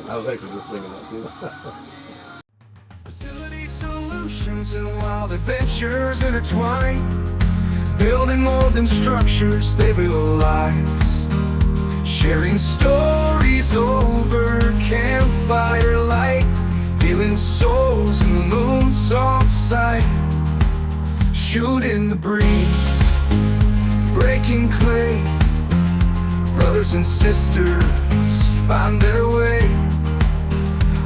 I was actually just thinking that too. Facility solutions and wild adventures intertwine, building more than structures, they build lives. Sharing stories over campfire light, healing souls in the moon's soft side. Shooting the breeze, breaking clay, brothers and sisters find their way.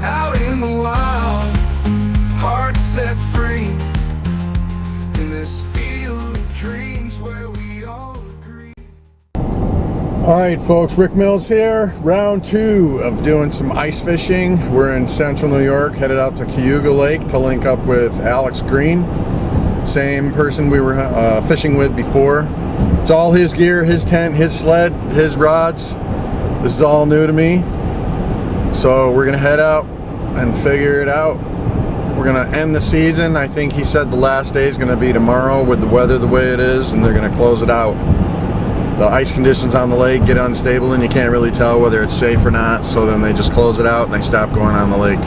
Out in the wild, hearts set free, in this field of dreams where we all agree. All right, folks, Rick Mills here. Round 2 of doing some ice fishing. We're in central New York, headed out to Cayuga Lake to link up with Alex Green. Same person we were fishing with before. It's all his gear, his tent, his sled, his rods. This is all new to me. So we're gonna head out and figure it out. We're gonna end the season. I think he said the last day is gonna be tomorrow with the weather the way it is, and they're gonna close it out. The ice conditions on the lake get unstable and you can't really tell whether it's safe or not, so then they just close it out and they stop going on the lake.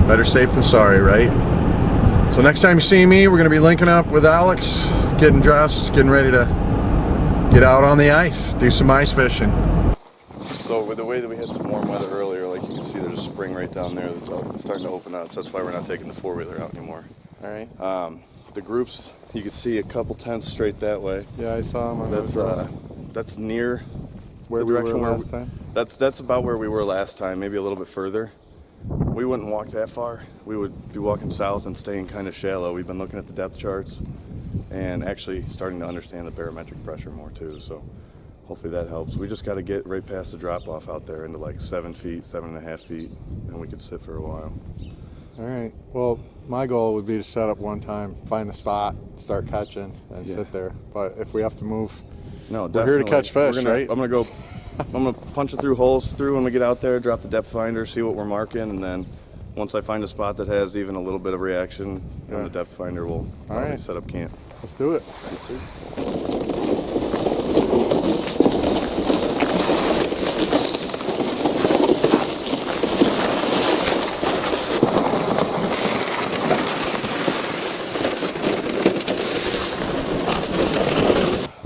Better safe than sorry, right? So next time you see me, we're gonna be linking up with Alex, getting dressed, getting ready to get out on the ice, do some ice fishing. So with the way that we had some warm weather earlier, like you can see there's a spring right down there that's starting to open up, so that's why we're not taking the four-wheeler out anymore. All right. The groups, you can see a couple tents straight that way. Yeah, I saw them. That's near where the we direction were where last time. That's about where we were last time, maybe a little bit further. We wouldn't walk that far. We would be walking south and staying kind of shallow. We've been looking at the depth charts and actually starting to understand the barometric pressure more too, so hopefully that helps. We just got to get right past the drop off out there into like 7 feet, 7.5 feet, and we could sit for a while. All right. Well, my goal would be to set up one time, find a spot, start catching, and sit there. But if we have to move, no, we're here to catch fish, right? I'm gonna punch it through holes when we get out there, drop the depth finder, see what we're marking, and then once I find a spot that has even a little bit of reaction on the depth finder, we'll set up camp. Let's do it. Yes, sir.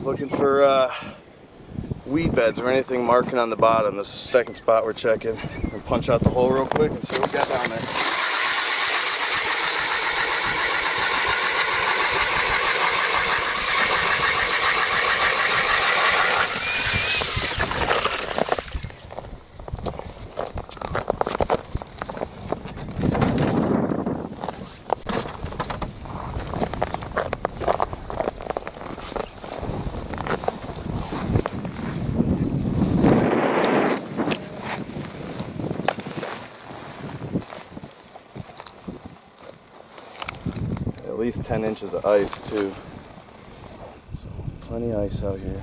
Looking for weed beds or anything marking on the bottom. This is the second spot we're checking. We'll punch out the hole real quick and see what we got down there. At least 10 inches of ice too. So plenty of ice out here.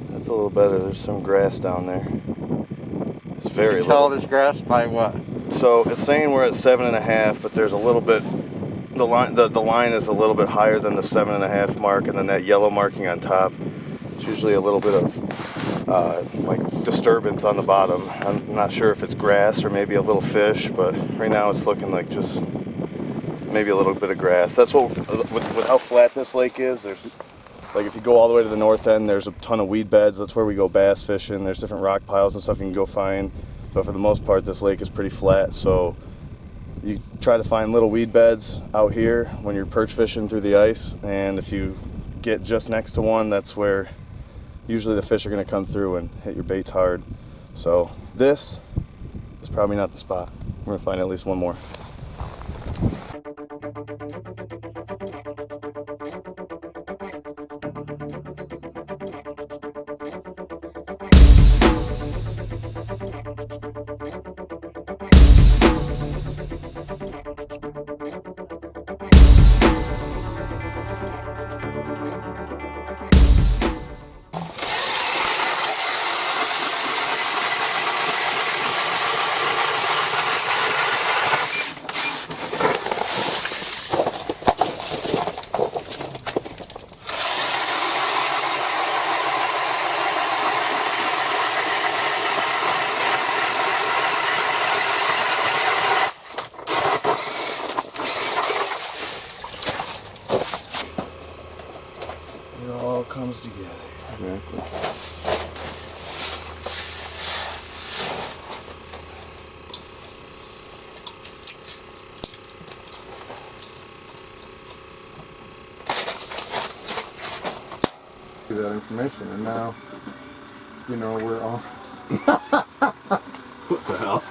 That's a little better. There's some grass down there. It's very You can tell there's grass by what? So it's saying we're at 7.5, but there's a little bit. The line is a little bit higher than the 7.5 mark, and then that yellow marking on top. It's usually a little bit of like disturbance on the bottom. I'm not sure if it's grass or maybe a little fish, but right now it's looking like just maybe a little bit of grass. That's what, with how flat this lake is, there's, like if you go all the way to the north end, there's a ton of weed beds. That's where we go bass fishing. There's different rock piles and stuff you can go find, but for the most part this lake is pretty flat, so you try to find little weed beds out here when you're perch fishing through the ice, and if you get just next to one, that's where usually the fish are going to come through and hit your baits hard. So this is probably not the spot. We're going to find at least one more. Exactly. That information, and now you know we're all. What the hell?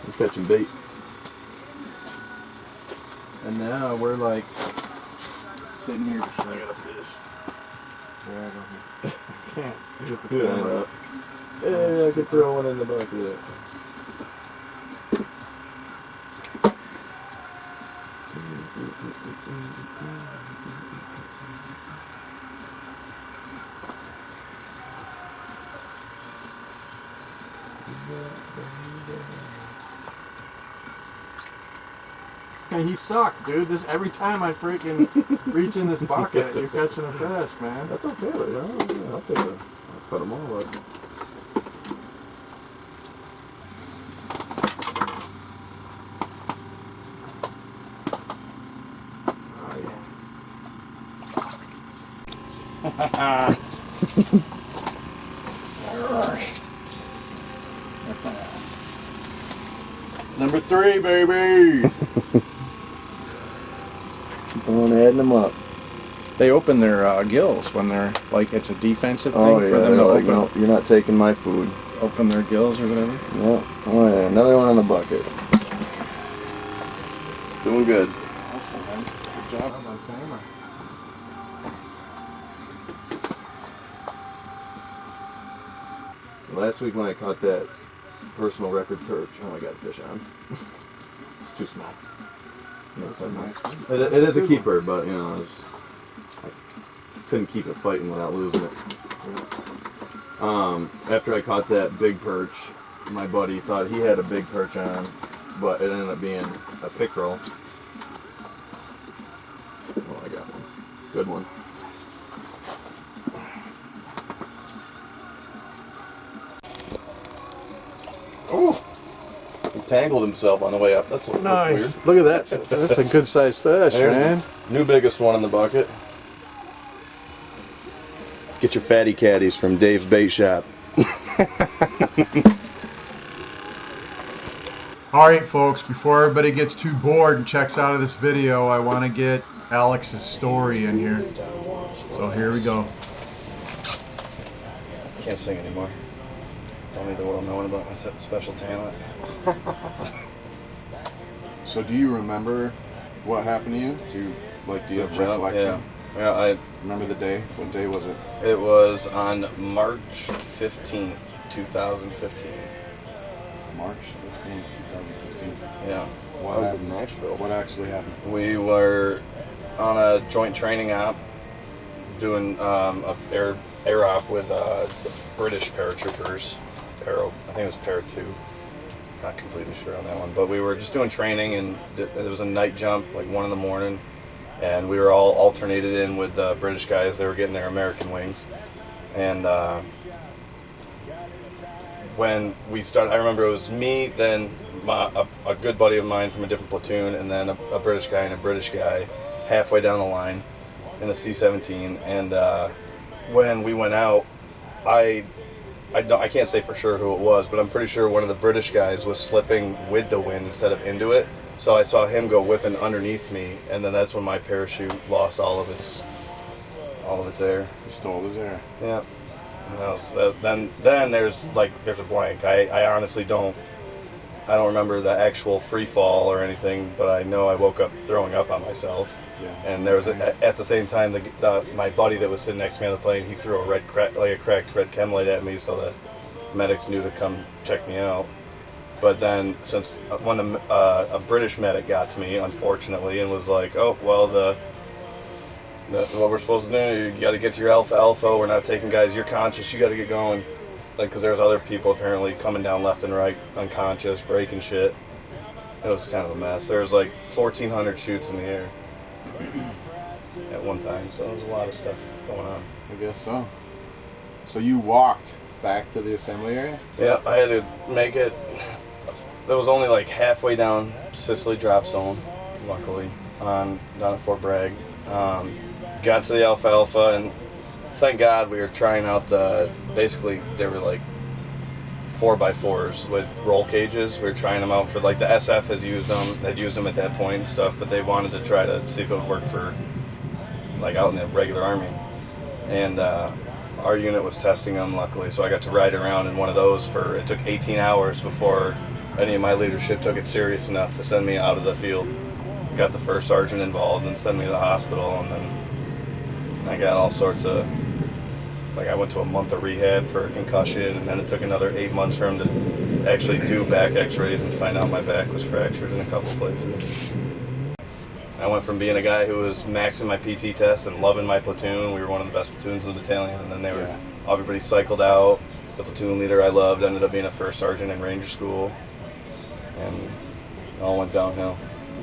I'm catching bait. And now we're like sitting here. I got a fish. Yeah, I can't. Get the Yeah, camera up. yeah, I could throw one in the bucket. Hey, he sucked, dude. This every time I freaking reach in this bucket, you're catching a fish, man. That's okay, but I'll take I'll cut them all up. Number 3, baby. Keep on adding them up. They open their gills when they're like it's a defensive thing Oh, for yeah, them to like, open, no, you're not taking my food. open their gills or whatever. Yeah. Oh, yeah, another one in the bucket. Doing good. Awesome, man. Good job on camera. Last week when I caught that personal record perch, oh, I got a fish on. It's too small. No, That's a nice one. it is a keeper, but you know, I couldn't keep it fighting without losing it. After I caught that big perch, my buddy thought he had a big perch on, but it ended up being a pickerel. Oh, I got one. Good one. Oh! He tangled himself on the way up. That's a little Nice. weird. Look at that. That's a good sized fish, There's man. the new biggest one in the bucket. Get your fatty caddies from Dave's Bait Shop. Alright folks, before everybody gets too bored and checks out of this video, I want to get Alex's story in here. So here we go. Can't sing anymore. Don't need the world knowing about my special talent. So do you remember what happened to you? Do you have recollection? Yeah, I Remember the day? What day was it? It was on March 15th, 2015. March 15th, 2015. Yeah. What I was happened? in Nashville. What actually happened? We were on a joint training op doing a air op with the British paratroopers. I think it was Para 2. Not completely sure on that one, but we were just doing training, and it was a night jump, like 1 in the morning, and we were all alternated in with the British guys. They were getting their American wings, and when we started, I remember it was me, then a good buddy of mine from a different platoon, and then a British guy and a British guy halfway down the line in the C-17, and when we went out, I can't say for sure who it was, but I'm pretty sure one of the British guys was slipping with the wind instead of into it. So I saw him go whipping underneath me, and then that's when my parachute lost all of its air. He stole his air. Yeah. And then there's a blank. I honestly don't remember the actual free fall or anything, but I know I woke up throwing up on myself. Yeah. And there was at the same time my buddy that was sitting next to me on the plane, he threw a cracked red chem light at me so that medics knew to come check me out. But then since when a British medic got to me, unfortunately, and was like, oh well, what we're supposed to do, you got to get to your alpha. We're not taking guys. You're conscious. You got to get going. Because there's other people apparently coming down left and right, unconscious, breaking shit. It was kind of a mess. There was 1,400 shoots in the air at one time, so there was a lot of stuff going on. I guess so. So you walked back to the assembly area? Yeah, I had to make it. It was only halfway down Sicily drop zone, luckily, down at Fort Bragg. Got to the Alpha, and thank God we were trying out basically they were like 4x4s with roll cages. We were trying them out for like the SF had used them at that point and stuff, but they wanted to try to see if it would work for like out in the regular Army. And our unit was testing them, luckily, so I got to ride around in one of those it took 18 hours before any of my leadership took it serious enough to send me out of the field. Got the first sergeant involved and sent me to the hospital, and then I got all sorts of, like I went to a month of rehab for a concussion, and then it took another 8 months for him to actually do back x-rays and find out my back was fractured in a couple places. I went from being a guy who was maxing my PT test and loving my platoon. We were one of the best platoons in the battalion, and then everybody cycled out. The platoon leader I loved ended up being a first sergeant in Ranger School, and it all went downhill.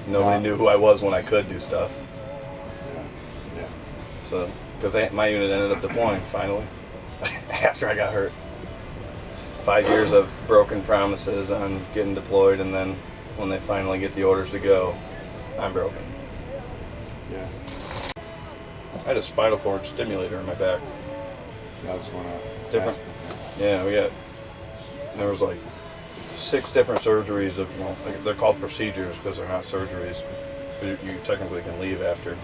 Nobody knew who I was when I could do stuff. Yeah. So, because my unit ended up deploying finally after I got hurt. 5 years of broken promises on getting deployed, and then when they finally get the orders to go, I'm broken. Yeah. I had a spinal cord stimulator in my back. That was one of Different. Yeah, there was like 6 different surgeries they're called procedures because they're not surgeries. You technically can leave after.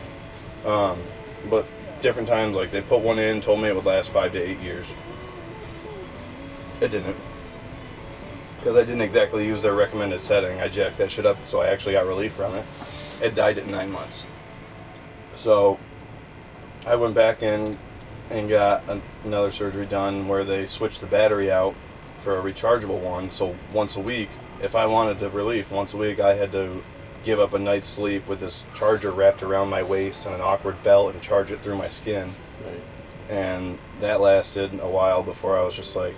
But different times, like they put one in, told me it would last 5 to 8 years. It didn't. Because I didn't exactly use their recommended setting. I jacked that shit up, so I actually got relief from it. It died at 9 months. So I went back in and got another surgery done where they switched the battery out for a rechargeable one. So once a week, if I wanted the relief once a week, I had to give up a night's sleep with this charger wrapped around my waist and an awkward belt and charge it through my skin. Right. And that lasted a while before I was just like,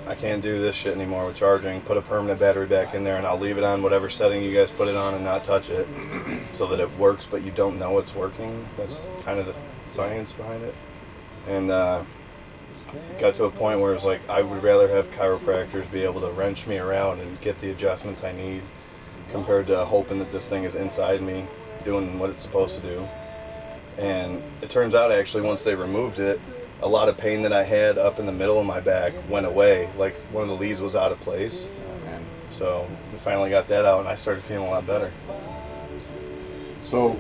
I can't do this shit anymore with charging. Put a permanent battery back in there and I'll leave it on whatever setting you guys put it on and not touch it so that it works, but you don't know it's working. That's kind of the science behind it. And got to a point where it's like I would rather have chiropractors be able to wrench me around and get the adjustments I need compared to hoping that this thing is inside me doing what it's supposed to do. And it turns out actually once they removed it, a lot of pain that I had up in the middle of my back went away. Like one of the leads was out of place. So we finally got that out and I started feeling a lot better. So,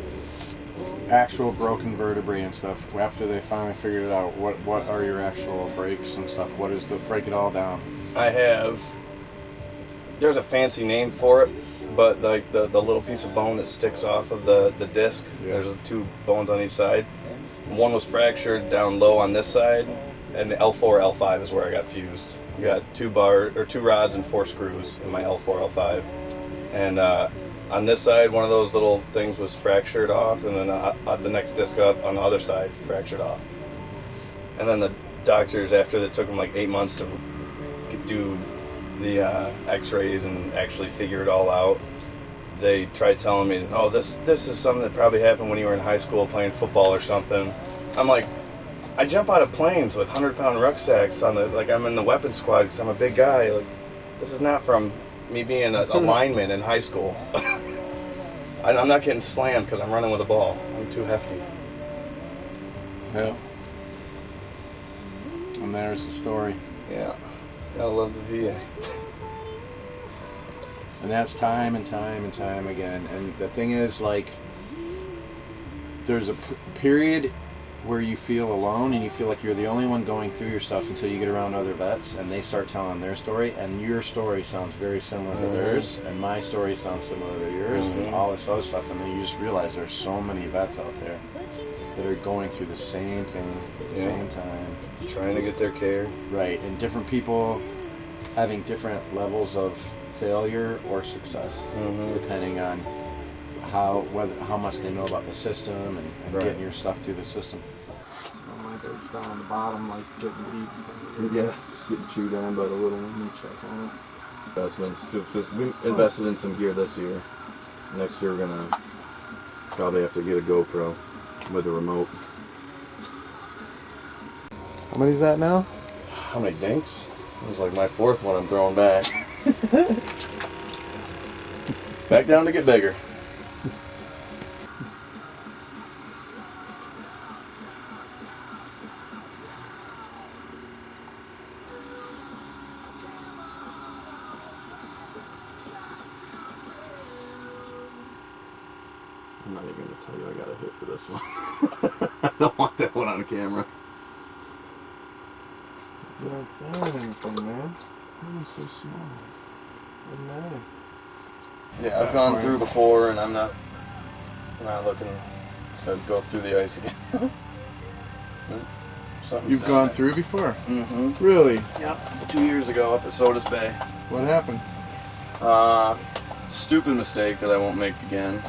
actual broken vertebrae and stuff, after they finally figured it out, what are your actual breaks and stuff? What is break it all down? There's a fancy name for it, but like the little piece of bone that sticks off of the disc, there's 2 bones on each side. One was fractured down low on this side, and the L4, L5 is where I got fused. I got 2 rods and 4 screws in my L4, L5. And on this side, one of those little things was fractured off, and then the next disc up on the other side fractured off. And then the doctors, after it took them like 8 months to do the x-rays and actually figure it all out, they tried telling me, oh, this is something that probably happened when you were in high school playing football or something. I'm like, I jump out of planes with 100-pound rucksacks I'm in the weapons squad because I'm a big guy. Like, this is not from me being a lineman in high school. I'm not getting slammed because I'm running with a ball. I'm too hefty. Yeah. And there's the story. Yeah. Gotta love the VA. And that's time and time and time again. And the thing is, like, there's a period where you feel alone and you feel like you're the only one going through your stuff until you get around other vets and they start telling their story, and your story sounds very similar to theirs, and my story sounds similar to yours, and all this other stuff, and then you just realize there's so many vets out there that are going through the same thing at the same time. Trying to get their care. Right, and different people having different levels of failure or success, depending on how much they know about the system and getting your stuff through the system. My bird's down on the bottom, like sitting deep. Yeah, just getting chewed on by the little one. Let me check on it. Investments. We invested in some gear this year. Next year we're gonna probably have to get a GoPro with a remote. How many is that now? How many dinks? It was like my 4th one I'm throwing back. Back down to get bigger. not even going to tell you I got a hit for this one. I don't want that one on camera. You're not saying anything, man. It's so small. Doesn't matter. Yeah, I've gone through before, and I'm not looking to go through the ice again. You've gone through before? Mm-hmm. Really? Yep. 2 years ago up at Sodas Bay. What happened? Stupid mistake that I won't make again.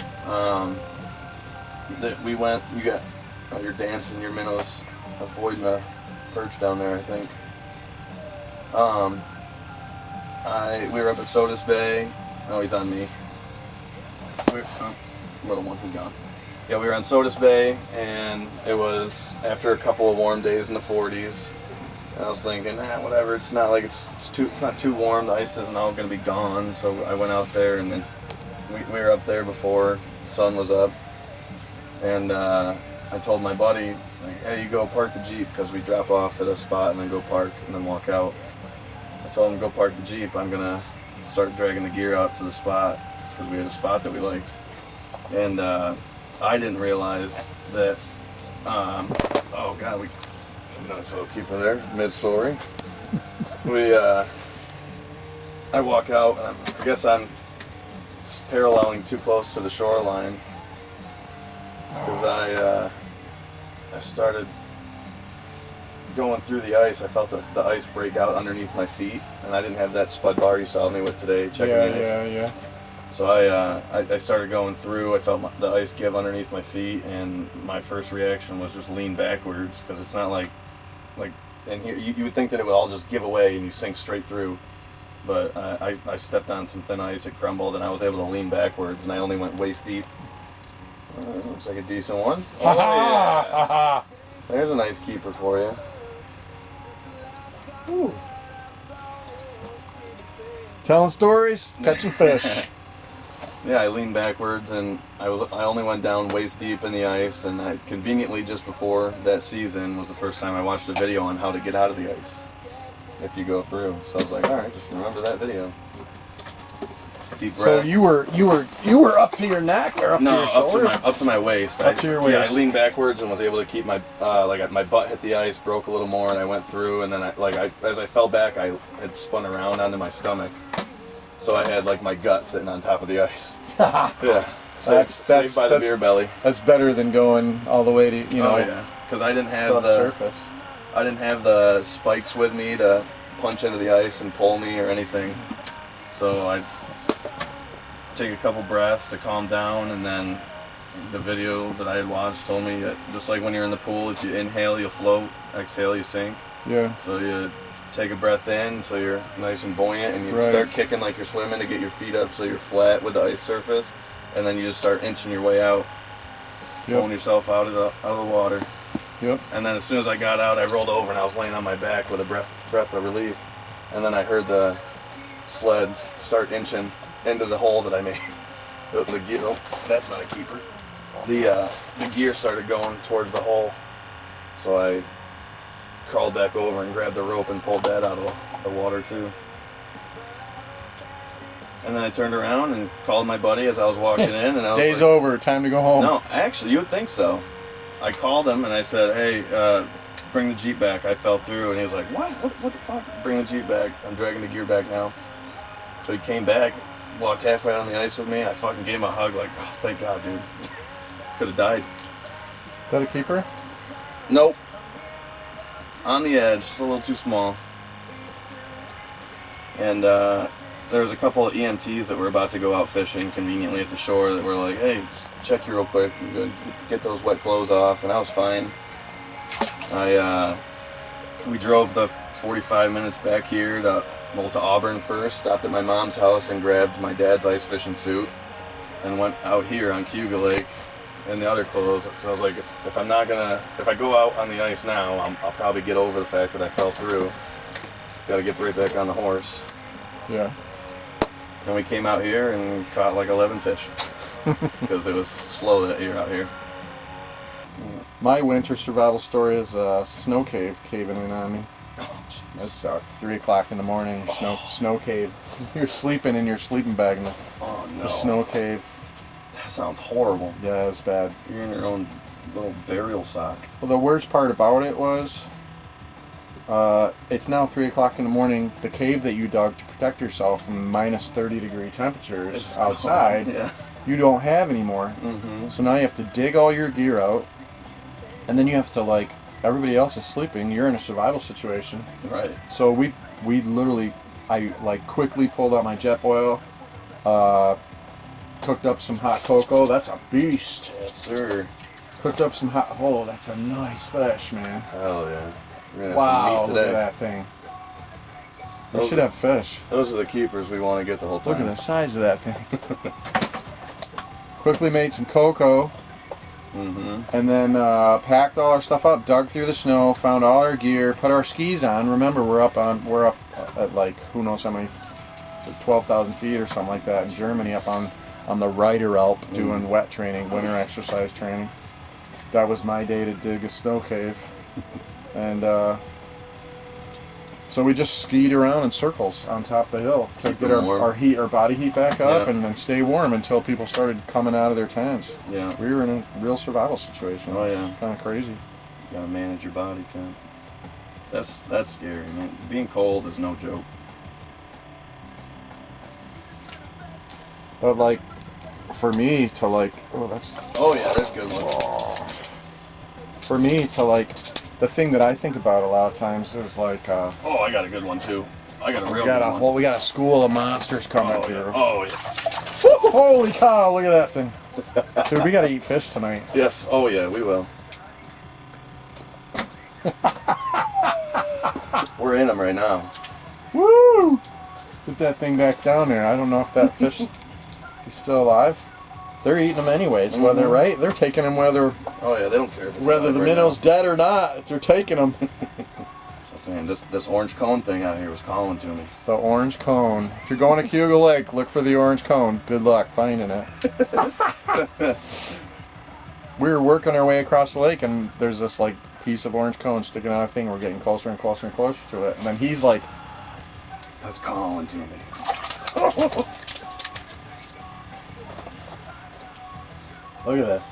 That we went. You got your dancing, your minnows, avoiding a perch down there, I think. We were up at Sodas Bay. Oh, he's on me. Little one, he's gone. Yeah, we were on Sodas Bay, and it was after a couple of warm days in the 40s. And I was thinking, whatever. It's not like it's not too warm. The ice isn't all going to be gone. So I went out there, and then we were up there before the sun was up. And I told my buddy, like, hey, you go park the Jeep, because we drop off at a spot and then go park and then walk out. I told him, go park the Jeep. I'm gonna start dragging the gear out to the spot, because we had a spot that we liked. And I didn't realize that. Oh God, we another tow keeper there, mid-story. I walk out, and I guess I'm paralleling too close to the shoreline, because I started going through the ice. I felt the ice break out underneath my feet, and I didn't have that spud bar you saw me with today checking the ice. Yeah. So I started going through. I felt the ice give underneath my feet, and my first reaction was just lean backwards, because it's not like in here you would think that it would all just give away and you sink straight through. But I stepped on some thin ice, it crumbled, and I was able to lean backwards, and I only went waist deep. Looks like a decent one. Oh, yeah. There's a nice keeper for you. Ooh. Telling stories, catching fish. Yeah, I leaned backwards, and I only went down waist deep in the ice, and I conveniently just before that season was the first time I watched a video on how to get out of the ice if you go through. So I was like, all right, just remember that video. Deep breath. So you were up to your neck or up to your shoulder? up to my waist. Up to your waist. Yeah, I leaned backwards and was able to keep my my butt hit the ice, broke a little more, and I went through. And then as I fell back, I had spun around onto my stomach, so I had like my gut sitting on top of the ice. Yeah, saved by the beer belly. That's better than going all the way to Oh yeah, because I didn't have subsurface. I didn't have the spikes with me to punch into the ice and pull me or anything, so I take a couple breaths to calm down, and then the video that I had watched told me that just like when you're in the pool, if you inhale you float, exhale you sink. Yeah. So you take a breath in so you're nice and buoyant, and you start kicking like you're swimming to get your feet up so you're flat with the ice surface, and then you just start inching your way out, pulling yourself out of the water. Yep. And then as soon as I got out, I rolled over and I was laying on my back with a breath of relief, and then I heard the sleds start inching into the hole that I made. The gear, that's not a keeper. The gear started going towards the hole, so I crawled back over and grabbed the rope and pulled that out of the water too. And then I turned around and called my buddy as I was walking in, and I was Day's over, time to go home. No, actually, you would think so. I called him and I said, hey, bring the Jeep back. I fell through, and he was like, what the fuck? Bring the Jeep back. I'm dragging the gear back now. So he came back, walked halfway on the ice with me. I fucking gave him a hug like, oh, thank God, dude. Could have died. Is that a keeper? Nope. On the edge, just a little too small. And there was a couple of EMTs that were about to go out fishing conveniently at the shore that were like, hey, check you real quick, get those wet clothes off, and I was fine. We drove the 45 minutes back here to Auburn first, stopped at my mom's house and grabbed my dad's ice fishing suit, and went out here on Cayuga Lake in the other clothes. So I was like, if I go out on the ice now, I'll probably get over the fact that I fell through. Got to get right back on the horse. Yeah. And we came out here and caught like 11 fish because it was slow that year out here. My winter survival story is a snow cave caving in on me. Oh, That sucked. 3 o'clock in the morning, snow cave. You're sleeping in your sleeping bag in the snow cave. sounds horrible. Yeah, it was bad. You're in your own little burial sock. Well, the worst part about it was, it's now 3 o'clock in the morning. The cave that you dug to protect yourself from minus 30-degree temperatures It's outside, cold, yeah. you don't have anymore. Mm-hmm. So now you have to dig all your gear out, and then you have to, like, everybody else is sleeping. You're in a survival situation. Right. So we literally, I like quickly pulled out my jet oil, cooked up some hot cocoa. That's a beast. Yes, sir. Cooked up some hot. Oh, that's a nice fish, man. Hell yeah. We're gonna have Wow, some meat look today. at that thing. We Those should are- have fish. Those are the keepers we want to get the whole time. Look at the size of that thing. Quickly made some cocoa, Mm-hmm. and then packed all our stuff up. Dug through the snow, found all our gear, put our skis on. Remember, we're up at like who knows how many, 12,000 feet or something like that in Germany, up on the Reiter Alp, doing wet training, winter exercise training. That was my day to dig a snow cave, and so we just skied around in circles on top of the hill to Keep get them warm. our body heat back up, Yeah. and then stay warm until people started coming out of their tents. Yeah. We were in a real survival situation. Oh, yeah. Kind of crazy. You gotta manage your body temp. That's scary, man. Being cold is no joke. But like, for me to like, Oh yeah, that's a good one. for me to like, the thing that I think about a lot of times is like, Oh, I got a good one too. I got a real we got good one. we got a school of monsters coming Oh, here. yeah. Oh yeah. Holy cow! Look at that thing. Dude, we gotta eat fish tonight. Yes. Oh yeah, we will. We're in them right now. Woo! Put that thing back down there. I don't know if that fish is still alive. They're eating them anyways, whether Mhm. right? They're taking them whether Oh yeah, they don't care if it's the alive right minnow's now. dead or not. They're taking them. I'm saying this orange cone thing out here was calling to me. The orange cone. If you're going to Cayuga Lake, look for the orange cone. Good luck finding it. We were working our way across the lake, and there's this like piece of orange cone sticking out of thing. We're getting closer and closer and closer to it, and then he's like, That's calling to me. "Look at this."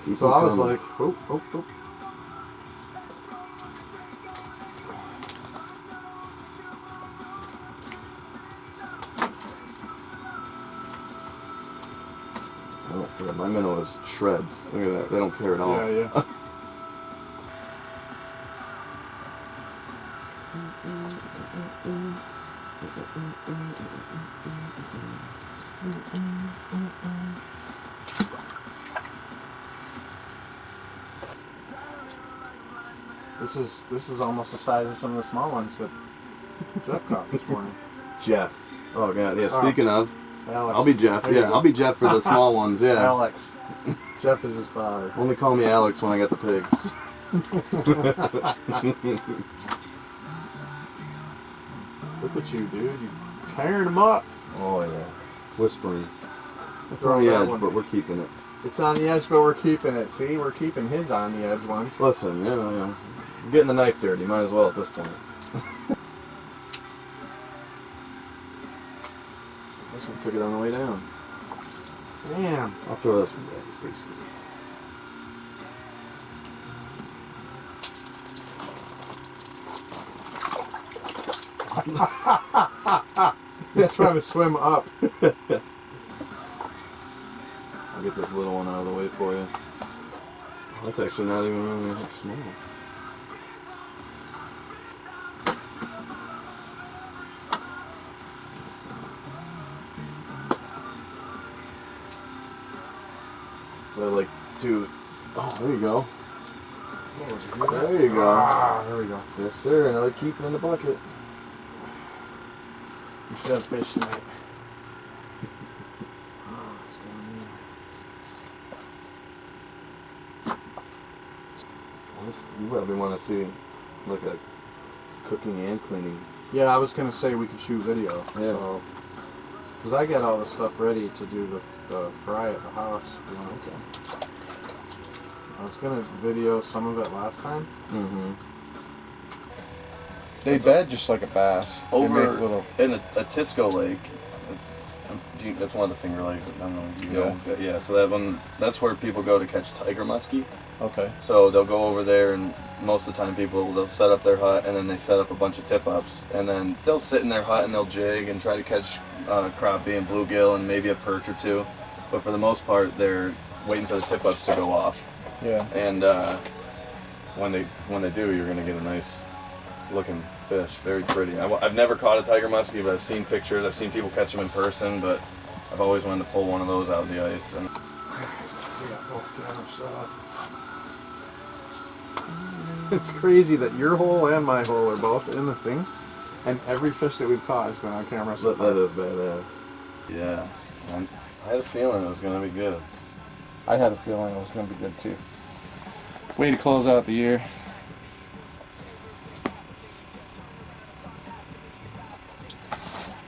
Keep So them I was coming. like, "Oh, oh, oh." Oh, yeah, my minnow is shreds. Look at that. They don't care at all. Yeah, yeah. This is almost the size of some of the small ones that Jeff caught this morning. Jeff. Oh god. Yeah. Speaking of, Alex. I'll be Jeff. There you Yeah, go. I'll be Jeff for the small ones. Yeah. Alex. Jeff is his father. Only call me Alex when I got the pigs. Look at you, dude. You tearing them up. Oh yeah. Whispering. It's It's on the that edge, one. but we're keeping it. It's on the edge, but we're keeping it. See, we're keeping his on the edge ones. Listen, yeah. You're getting the knife dirty. Might as well at this point. This one took it on the way down. Damn. I'll throw this one back. It's pretty skinny. He's trying to swim up. I'll get this little one out of the way for you. That's actually not even really that small. But like, dude. Oh, there you go. There you go. Ah, there we go. Yes, sir. Another keeper in the bucket. We should have fish tonight. You probably want to see like a cooking and cleaning. Yeah, I was gonna say we could shoot video. Yeah. So, cause I got all the stuff ready to do the fry at the house. You know? Okay. I was gonna video some of it last time. Mm-hmm. They bed just like a bass. They Over make little. in a Tisco lake, it's That's one of the Finger Lakes. I don't know. Do you Yeah. know? Yeah. So that one, that's where people go to catch tiger muskie. Okay. So they'll go over there, and most of the time they'll set up their hut, and then they set up a bunch of tip-ups, and then they'll sit in their hut and they'll jig and try to catch crappie and bluegill and maybe a perch or two. But for the most part, they're waiting for the tip-ups to go off. Yeah. And when they do, you're gonna get a nice looking fish, very pretty. I've never caught a tiger muskie, but I've seen pictures. I've seen people catch them in person, but I've always wanted to pull one of those out of the ice. And We got both cameras set up. It's crazy that your hole and my hole are both in the thing, and every fish that we've caught has been on camera so far. That is badass. yes, and I had a feeling it was gonna be good. I had a feeling it was going to be good too. Way to close out the year.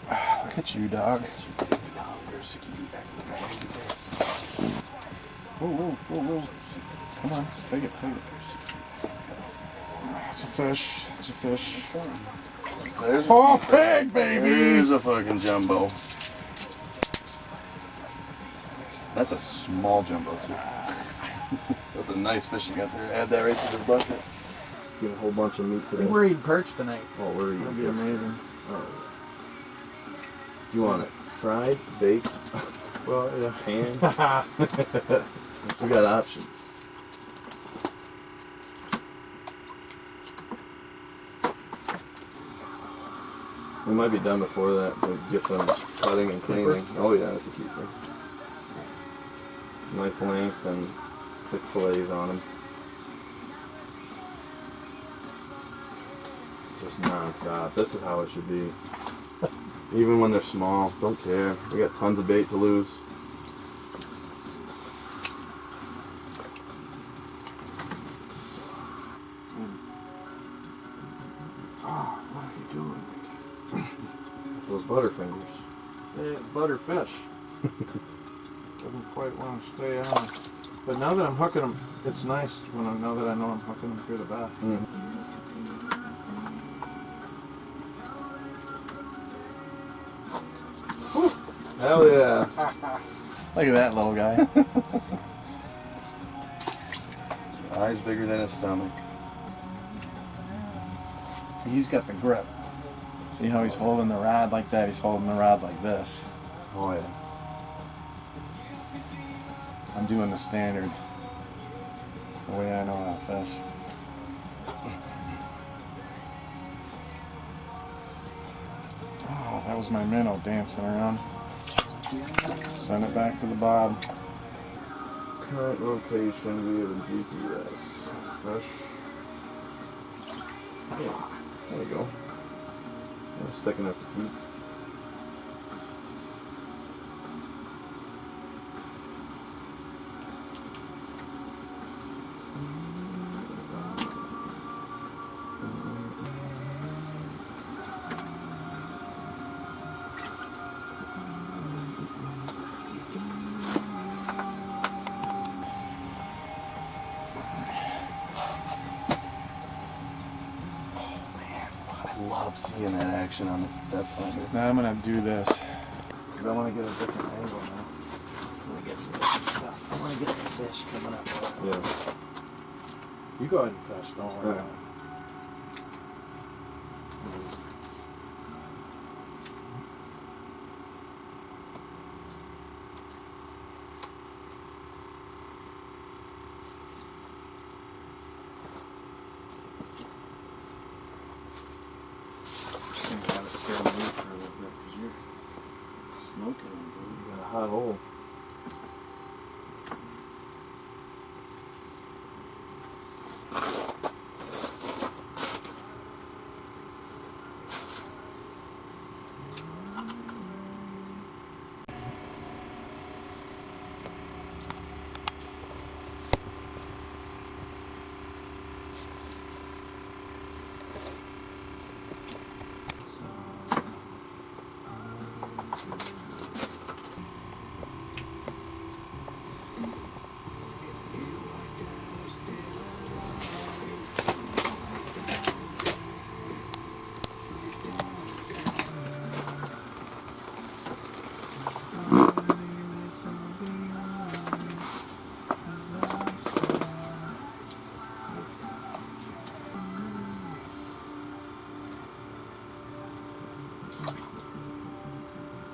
Look at you, dog. Whoa, whoa, whoa, whoa. Come on, take it, take it. It's a fish. It's a fish. There's Oh, pig, baby! There's a fucking jumbo. That's a small jumbo too. That's a nice fish you got there. Add that right to the bucket. Get a whole bunch of meat today. We're eating perch tonight. Oh, we're That'd be eating. amazing. You want it fried, baked, Well, yeah. pan? We got options. We might be done before that, but get some cutting and cleaning. Oh yeah, that's a keeper. Nice length and thick fillets on them. Just non-stop. This is how it should be. Even when they're small, don't care. We got tons of bait to lose. Oh, what are you doing? Those butterfingers. Yeah, butterfish. Doesn't quite want to stay on. But now that I'm hooking them, it's nice now that I know I'm hooking them through the back. Hell yeah. Look at that little guy. Eyes bigger than his stomach. He's got the grip. See how he's holding the rod like that? He's holding the rod like this. Oh yeah. I'm doing the standard. The way I know how to fish. Oh, that was my minnow dancing around. Send it back to the bob. Current location via the GPS. Fish. Yeah, there you go. I'm sticking up the keep. I love seeing that action on the depth finder. Now I'm gonna do this. I want to get a different angle now. I want to get some different stuff. I want to get the fish coming up. Yeah. You go ahead and fish, don't worry. Yeah. Just gonna have it stay on the leaf for a little bit because you're smoking them, dude. You got a hot hole.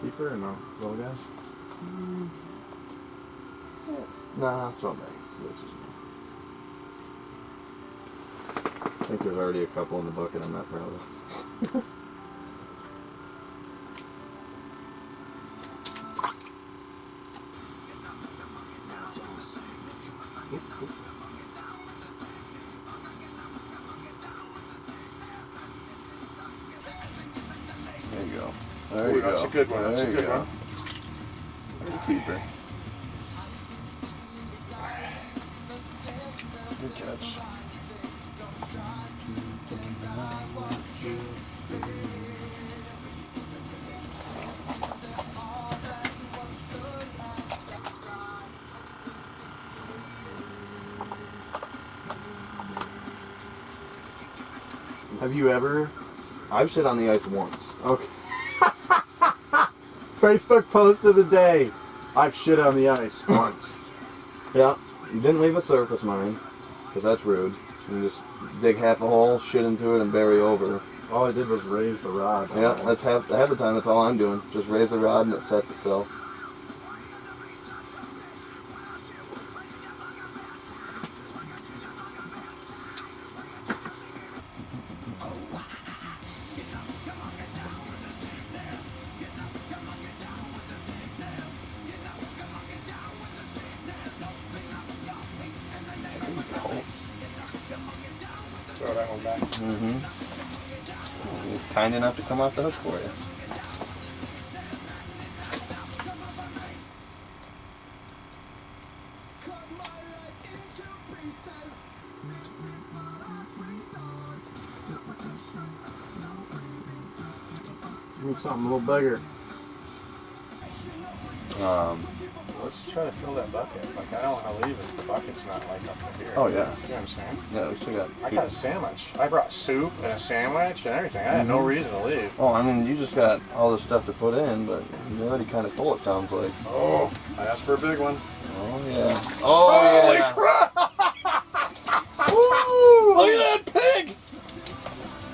Keeper or no? Little guy? Nah, throw them back. I think there's already a couple in the bucket. I'm not proud of. There you go. There you go. That's a good one. That's a good one. Good keeper. Good catch. Have you ever? I've shit on the ice once. Okay. Facebook post of the day. I've shit on the ice once. Yeah. You didn't leave a surface mine, because that's rude. You just dig half a hole, shit into it, and bury over. All I did was raise the rod. Yeah, that's half the time. That's all I'm doing. Just raise the rod and it sets itself. Throw that one back. Mm-hmm. He's kind enough to come off the hook for you. Give me something a little bigger. Let's try to fill that bucket. Like, I don't want to leave if the bucket's not like up to here. Oh, yeah. You know what I'm saying? Yeah, we still got. I got a sandwich. I brought soup and a sandwich and everything. I had no reason to leave. Oh, I mean, you just got all this stuff to put in, but you're already kind of full, it sounds like. Oh, I asked for a big one. Oh, yeah. Oh, Holy yeah. crap! Woo! Look at that pig!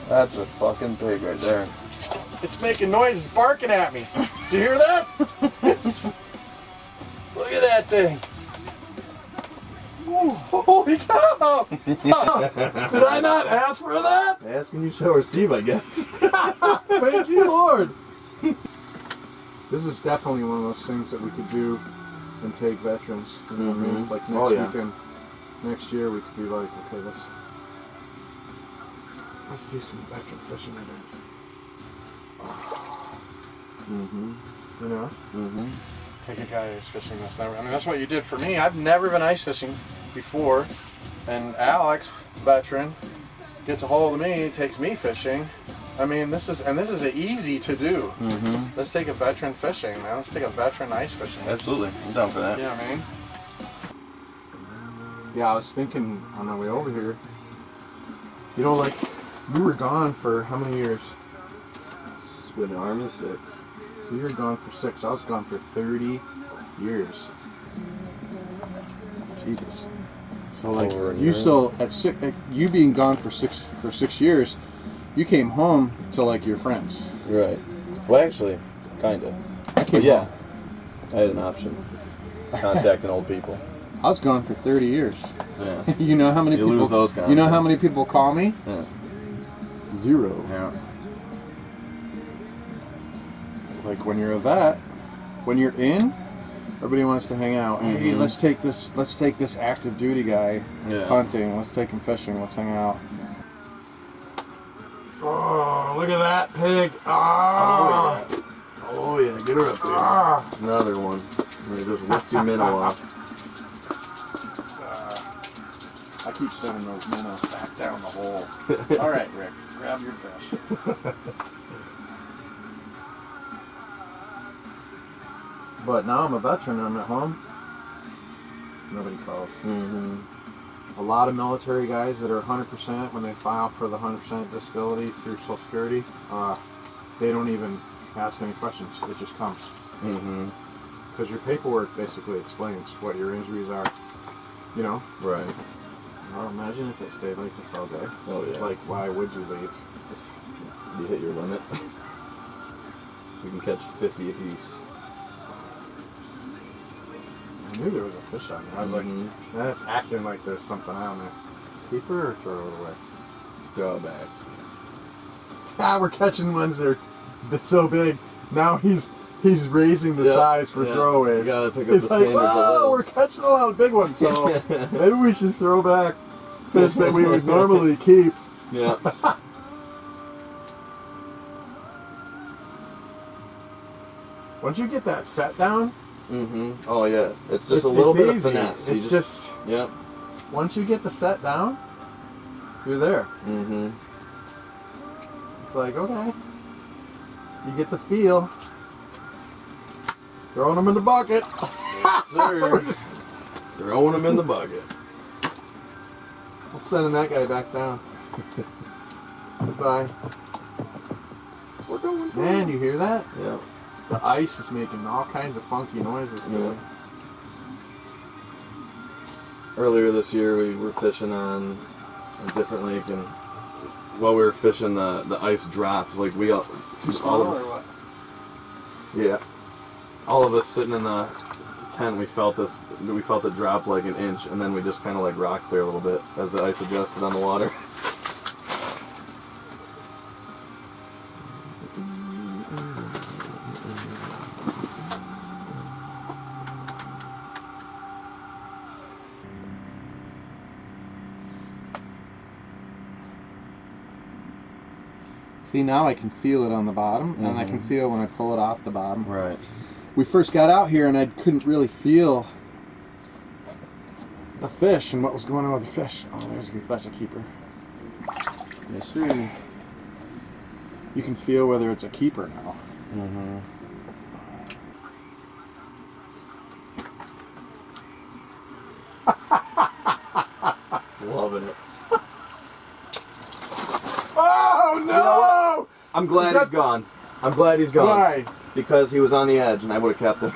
That's a fucking pig right there. It's making noises, barking at me. Do you hear that? Look at that thing. Ooh, holy cow! Did I not ask for that? Asking you shall receive, I guess. Thank you, Lord. This is definitely one of those things that we could do and take veterans. You know what I mean? Like next weekend, next year, we could be like, okay, let's do some veteran fishing events. You know? Take a guy ice fishing that's never. I mean, that's what you did for me. I've never been ice fishing before, and Alex, veteran, gets a hold of me, takes me fishing. I mean, this is easy to do. Let's take a veteran fishing, man. Let's take a veteran ice fishing. Absolutely. I'm down for that. You know what I mean? Yeah, I was thinking on my way over here. You know, like we were gone for how many years? With the Army 6. So you were gone for 6. I was gone for 30 years. Jesus. So like Over a you year. still at you being gone for 6 years, you came home to like your friends. Right. Well, actually, kind of. I came Yeah. home. I had an option. Contacting old people. I was gone for 30 years. Yeah. You know how many You people? lose those You know how contacts. many people call me? Yeah. 0. Yeah. Like when you're a vet, when you're in, everybody wants to hang out. Hey, let's take this active duty guy Yeah. hunting. Let's take him fishing. Let's hang out. Oh, look at that pig! Ah! Oh yeah, get her up there. Another one. We just whipped your minnow off. I keep sending those minnows back down the hole. All right, Rick, grab your fish. But now I'm a veteran and I'm at home. Nobody calls. A lot of military guys that are 100% when they file for the 100% disability through Social Security, they don't even ask any questions. It just comes. Because your paperwork basically explains what your injuries are. You know? Right. Well, imagine if it stayed like this all day. Oh yeah. Like, why would you leave? You hit your limit. We can catch 50 apiece. I knew there was a fish on there. I was like, that's acting like there's something on there. Keeper or throw it away? Throw it back. Ah, we're catching ones that are so big. Now he's raising the size for throwaways. You gotta pick up It's the like, standards a oh, little. we're catching a lot of big ones, so maybe we should throw back fish that we would normally keep. Yeah. Once you get that set down, Oh yeah. It's just a little bit easy. of finesse. You It's just Yep. once you get the set down, you're there. It's like, okay, you get the feel. Throwing them in the bucket. Yes, sir. Throwing them in the bucket. I'm sending that guy back down. Goodbye. We're going. Man, you hear that? Yeah. The ice is making all kinds of funky noises today. Earlier this year, we were fishing on a different lake, and while we were fishing, the ice dropped. Like all of us. Yeah. All of us sitting in the tent, we felt it drop like an inch, and then we just kind of like rocked there a little bit as the ice adjusted on the water. See, now I can feel it on the bottom, and I can feel when I pull it off the bottom. Right. We first got out here, and I couldn't really feel the fish and what was going on with the fish. Oh, that's a keeper. Yes, sir. You can feel whether it's a keeper now. Loving it. Oh, no! I'm glad he's gone. I'm glad he's gone. Why? Because he was on the edge, and I would have kept him.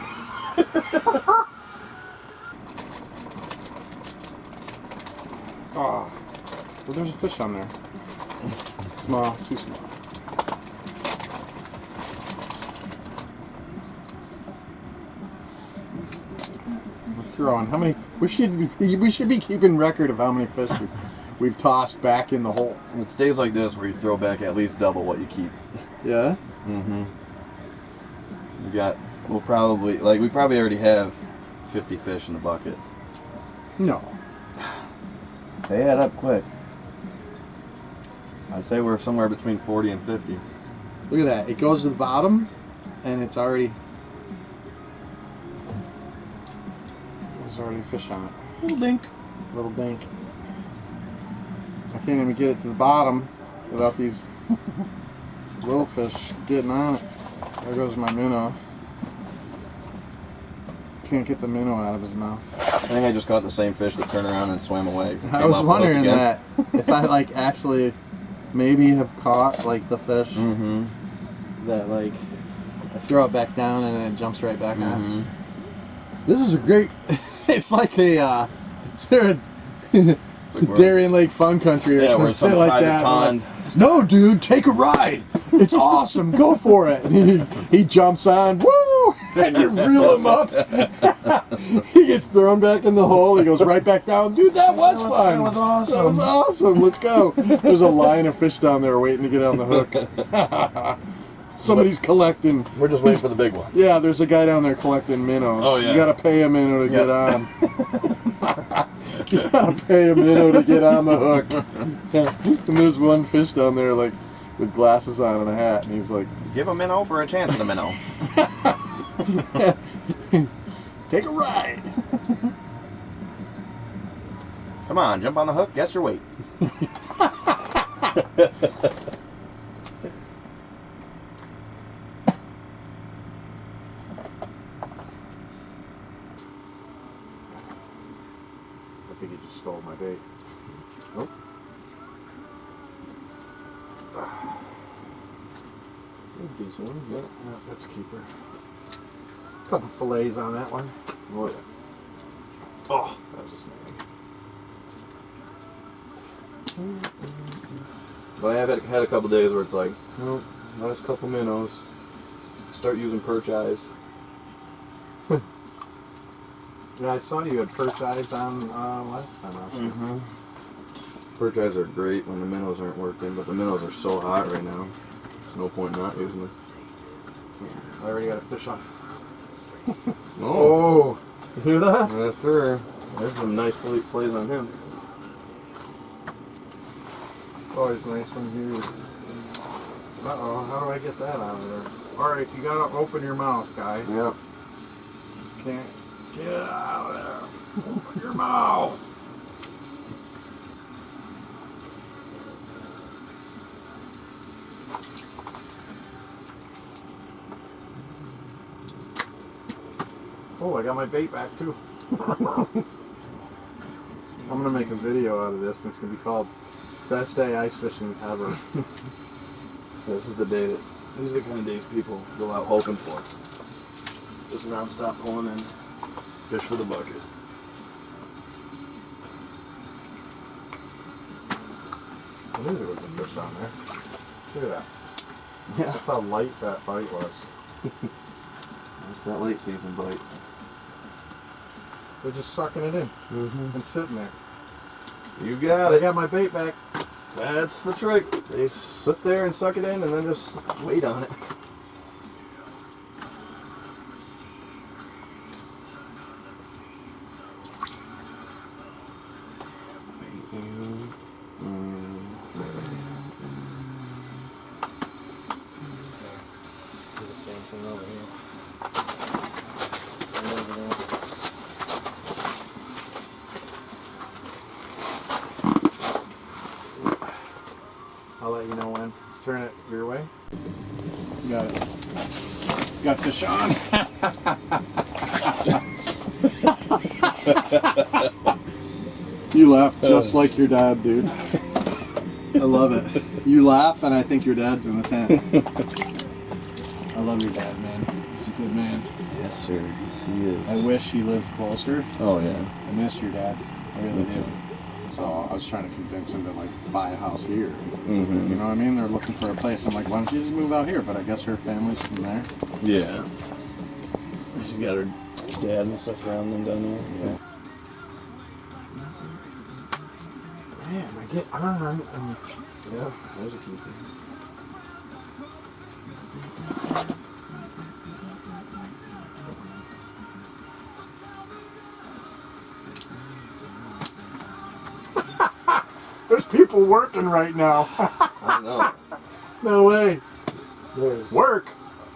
Oh, well, there's a fish on there. Small, too small. We're throwing. How many? We should be keeping record of how many fish we've tossed back in the hole. It's days like this where you throw back at least double what you keep. Yeah. We probably already have 50 fish in the bucket. No. They add up quick. I'd say we're somewhere between 40 and 50. Look at that. It goes to the bottom, and it's already. There's already a fish on it. Little dink. Little dink. I can't even get it to the bottom without these little fish getting on it. There goes my minnow. Can't get the minnow out of his mouth. I think I just caught the same fish that turned around and swam away. I was wondering that if I actually maybe have caught the fish that I throw it back down and then it jumps right back on. This is a great. It's like a Darien Lake Fun Country or something like that. Pond. No, dude, take a ride. It's awesome. Go for it. And he jumps on. Woo! And you reel him up. He gets thrown back in the hole. He goes right back down. Dude, that was fun. That was awesome. That was awesome. Let's go. There's a line of fish down there waiting to get on the hook. Somebody's collecting. We're just waiting for the big one. Yeah, there's a guy down there collecting minnows. Oh, yeah. You gotta pay a minnow to get on. You gotta pay a minnow to get on the hook. And there's one fish down there with glasses on and a hat, and he's like, Give a minnow for a chance at a minnow. take a ride. Come on, jump on the hook, guess your weight. I think he just stole my bait. Nope. Decent one, yeah. Yeah, that's a keeper. Couple fillets on that one. Oh, yeah. Oh, that was a snag. But I have had a couple days where it's like, nope, nice couple minnows. start using perch eyes. Yeah, I saw you had perch eyes on last time. Mm-hmm. Perch eyes are great when the minnows aren't working, but the minnows are so hot right now. There's no point not using them. I already got a fish on. Oh, You hear that? yes, sir. There's some nice plays on him. It's always nice when you. Uh-oh, how do I get that out of there? Alright, you gotta open your mouth, guy. Yep. Can't get it out of there. Open your mouth. Oh, I got my bait back too. I'm gonna make a video out of this. It's gonna be called Best Day Ice Fishing Ever. This is the day that, these are the kind of days people go out hoping for. Just non-stop pulling in, fish for the bucket. I knew there was a fish on there. Look at that. Yeah. That's how light that bite was. It's that late season bite. They're just sucking it in and sitting there. You got I it. got my bait back. That's the trick. They sit there and suck it in and then just wait on it. Do the same thing over here. I'll let you know when. Turn it your way. Got it. Got fish on. You laugh just like your dad, dude. I love it. You laugh, and I think your dad's in the tent. I love your dad, man. He's a good man. Yes, sir. Yes, he is. I wish he lived closer. Oh, yeah. I miss your dad. I really Me do. too. So I was trying to convince him to like buy a house here. Mm-hmm. You know what I mean? They're looking for a place. I'm like, why don't you just move out here? But I guess her family's from there. Yeah. She got her dad and stuff around them down there. Yeah. Man, I get on and Yeah, there's a keeper. there's people working right now. I know. No way. There's Work.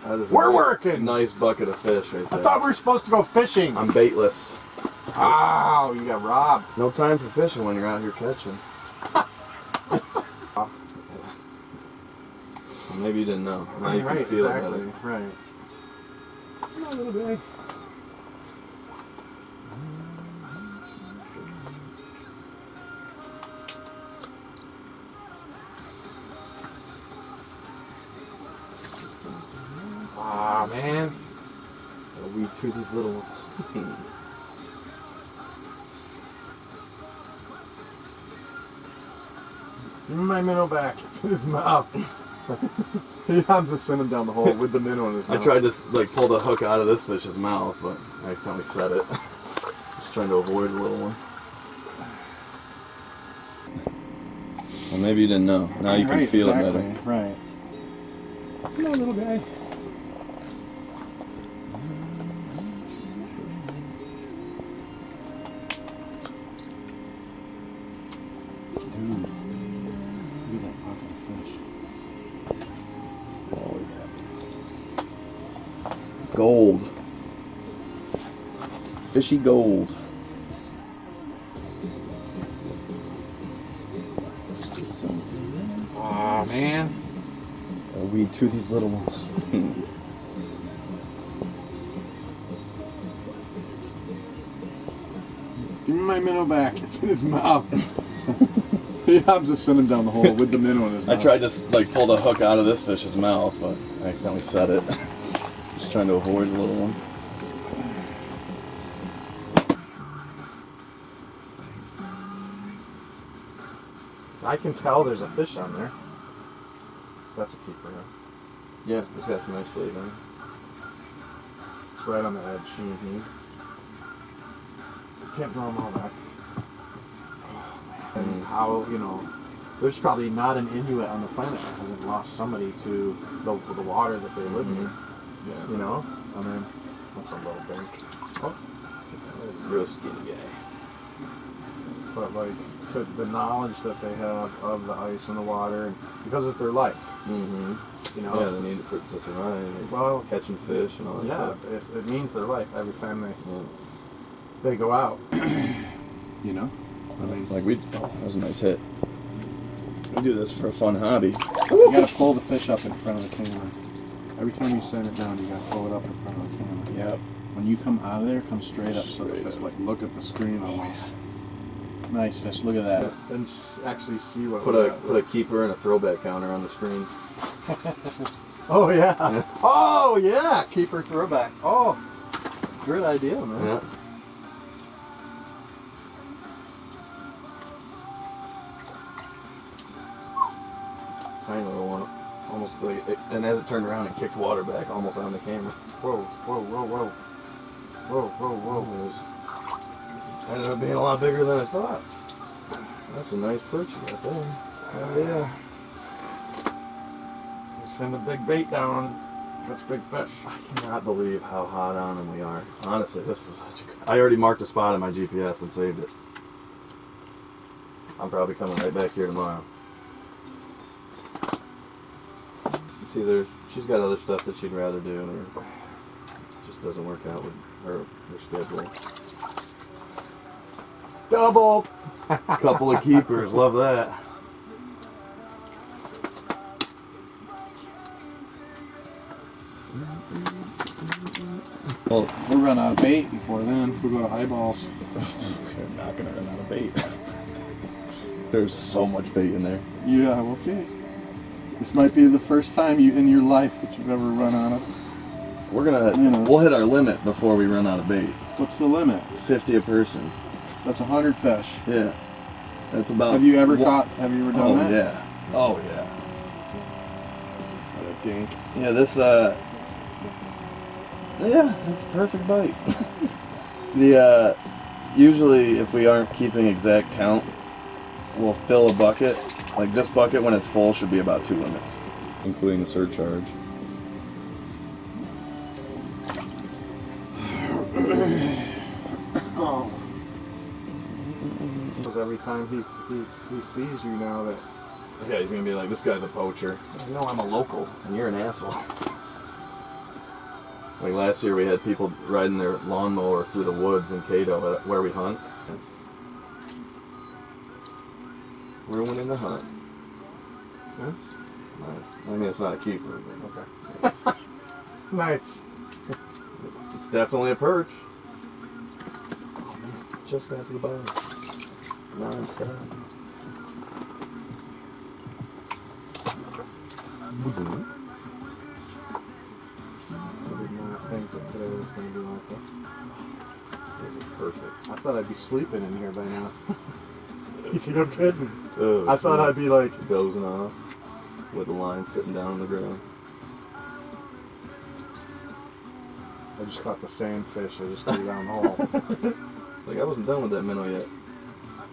that is a We're nice- working. Nice bucket of fish right I there. thought we were supposed to go fishing. I'm baitless. Oh, you got robbed. No time for fishing when you're out here catching. Well, maybe you didn't know. Now you right, can feel exactly. it better. Right. Come on, little guy. Ah, man. Gotta weed through these little ones. Give me my minnow back. It's in his mouth. I'm just sending him down the hole with the minnow in his I mouth. tried to like pull the hook out of this fish's mouth, but I accidentally set it. Just trying to avoid the little one. Well, maybe you didn't know. Now you can Right, feel exactly. it better. Right. Come on, little guy. Dude, look at that bucket of fish. Oh yeah. Gold. Fishy gold. Aw, man. I'll weed through these little ones. Give me my minnow back. It's in his mouth. I'm just sending him down the hole with the minnow in his I mouth. tried to like pull the hook out of this fish's mouth, but I accidentally set it. Just trying to avoid the little one. I can tell there's a fish on there. That's a keeper. Huh? Yeah, it's got some nice fillets on it. It's right on the edge. Can't throw them all back. And how, you know, there's probably not an Inuit on the planet that hasn't lost somebody to the water that they live in. Yeah. You know? I mean, that's a little thing. Oh, It's a real skinny guy. but like, to the knowledge that they have of the ice and the water, and because it's their life. Mm-hmm. You know? Yeah, they need it to survive. Well, Catching fish and all that yeah, stuff. it means their life every time Yeah. they go out. You know? I mean, Like that was a nice hit. We do this for a fun hobby. you gotta pull the fish up in front of the camera. Every time you set it down, you gotta pull it up in front of the camera. Yep. When you come out of there, come straight up so the Straight fish up. like look at the screen almost. Nice fish, look at that. And actually see what Put a keeper and a throwback counter on the screen. Oh yeah. Oh yeah, keeper throwback. Oh, great idea, man. Yeah. Tiny little one. Almost like and as it turned around and kicked water back almost on the camera. Whoa, whoa, whoa, whoa. Whoa, whoa, whoa. It was ended up being a lot bigger than I thought. That's a nice perch you got there. Oh yeah. We send a big bait down. That's big fish. I cannot believe how hot on them we are. Honestly, this is such a good... I already marked a spot on my GPS and saved it. I'm probably coming right back here tomorrow. See, she's got other stuff that she'd rather do, and it just doesn't work out with her schedule. Double! Couple of keepers, love that. Well, We'll run out of bait before then. We'll go to eyeballs. we're not gonna run out of bait. There's so much bait in there. Yeah, we'll see. This might be the first time in your life that you've ever run out of. We're gonna, You know. we'll hit our limit before we run out of bait. What's the limit? 50 a person. That's 100 fish. Yeah. That's about. Have you ever one- have you ever done Oh that? yeah. Oh yeah. What a dink. Yeah, this yeah, that's a perfect bite. The usually if we aren't keeping exact count, we'll fill a bucket. Like this bucket when it's full should be about 2 limits, including the surcharge. Because every time he sees you now that Yeah, he's gonna be like, this guy's a poacher. You know I'm a local, and you're an asshole. Like last year we had people riding their lawnmower through the woods in Cato where we hunt. Ruining the hunt. Huh? Nice. I mean, it's not a keeper, but okay. Nice. it's definitely a perch. Oh man, just got to the bottom. Non-stop. I did not think that today was going to be like this. This is perfect. I thought I'd be sleeping in here by now. If you're kidding. Oh, I thought I'd be like, dozing off with the line sitting down on the ground. I just caught the same fish. I just threw down the hole. Like I wasn't done with that minnow yet.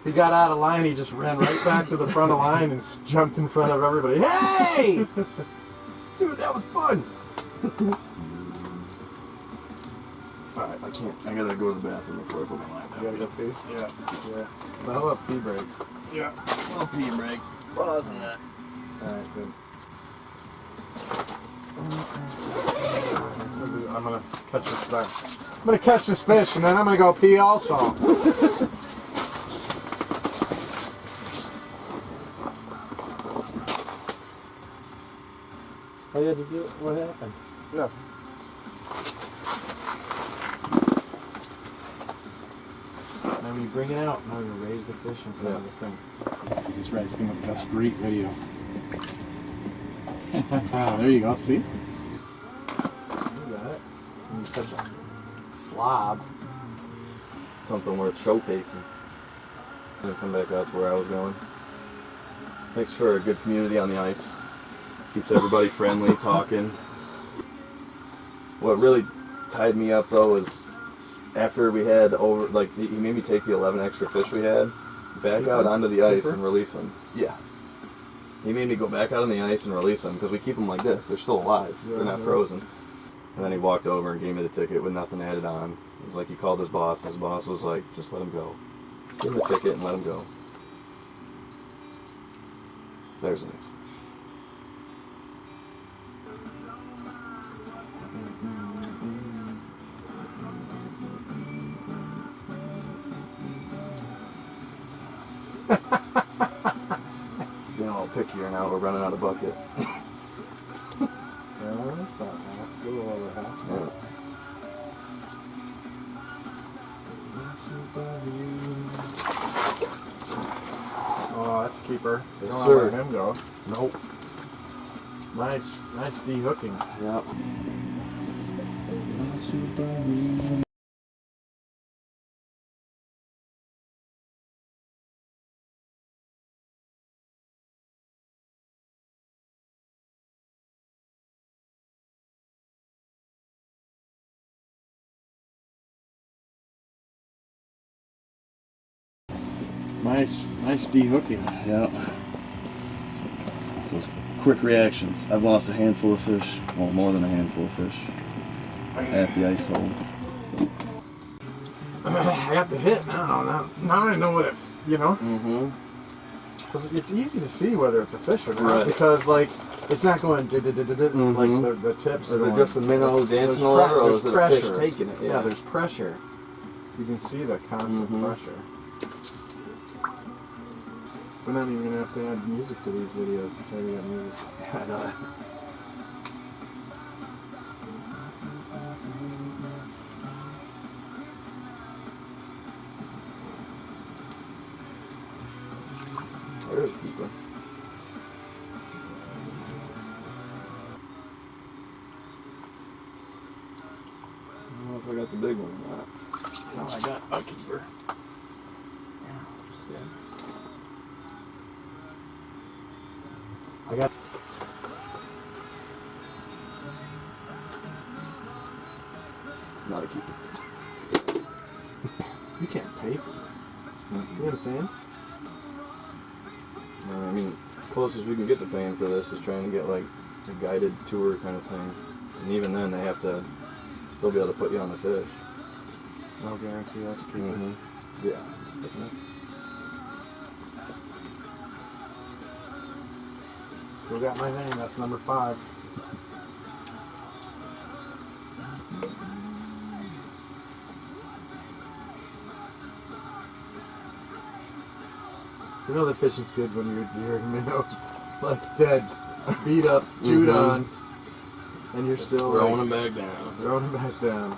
He got out of line. He just ran right back to the front of the line and jumped in front of everybody. Hey! Dude, that was fun. Alright, I gotta go to the bathroom before I put my line down. You gotta go pee? Yeah. Well, how about pee break? Yeah. Well, pee break. Pause on that. Alright, good. I'm gonna catch this fish. I'm gonna catch this fish and then I'm gonna go pee also. Oh, you had to do it? What happened? Yeah. Now when you bring it out, now you raise the fish in front of the thing. Is this right? That's great video. There you go, see? You got it. When you catch a slob. Something worth showcasing. I'm gonna come back out to where I was going. Makes for a good community on the ice. Keeps everybody friendly, talking. What really tied me up though was after we had over, like, he made me take the 11 extra fish we had back out onto the ice and release them. Yeah. He made me go back out on the ice and release them because we keep them like this. They're still alive. They're not frozen. And then he walked over and gave me the ticket with nothing added on. It was like he called his boss, and his boss was like, just let him go. Give him the ticket and let him go. There's a nice fish. You know, I'll pick here now. We're running out of bucket. Oh, that's a keeper. Yes, Don't sir. let him go. Nope. Nice de-hooking. Yep. Nice de-hooking. Yeah. So quick reactions. I've lost a handful of fish. Well, more than a handful of fish at the ice hole. I got the hit. Now I know what it, you know? Mm-hmm. Because it's easy to see whether it's a fish or not. Right. Because, like, it's not going like the tips. Is it going. just the minnow dancing There's over, or there's is it a pressure. fish taking it? Yeah, there's pressure. You can see the constant pressure. We're not even going to have to add music to these videos. I already got music. I know. There's a keeper. I don't know if I got the big one or not. No, I got a keeper. I got. Not a keeper. You can't pay for this. You know what I'm saying? I mean, closest we can get to paying for this is trying to get like a guided tour kind of thing. And even then, they have to still be able to put you on the fish. No guarantee that's a keeper. Mm-hmm. Yeah, it's sticking it. Still got my name. That's number 5. You know the fishing's good when your minnows like dead, beat up, chewed on, and you're still Throwing like, them back down. throwing them back down.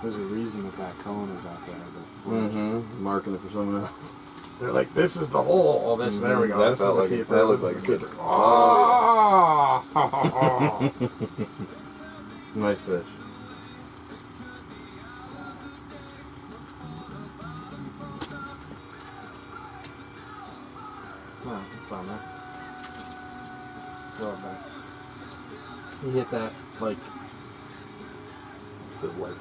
There's a reason that cone is out there. Mm-hmm. Marking it for someone else. They're like, this is the hole. Oh, this. There we go. That This felt is like a it. keeper. That looked This like is a a keeper. keeper. Oh! Nice fish. No, it's on there. Throw it back. He hit that like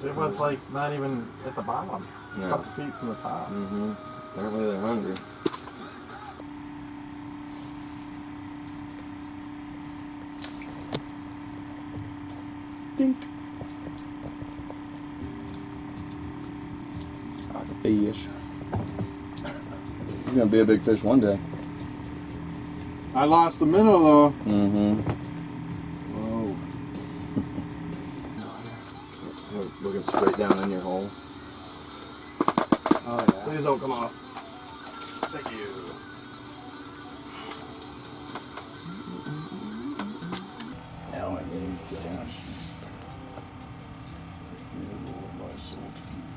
it was like not even at the bottom. It's a No. couple feet from the top. Mm-hmm. Apparently they're hungry. Dink. Like a fish. You're gonna be a big fish one day. I lost the minnow though. Mm-hmm. Whoa. You're looking straight down in your hole. Oh yeah. Please don't come off. Thank you. Now I need cash. My soul to keep.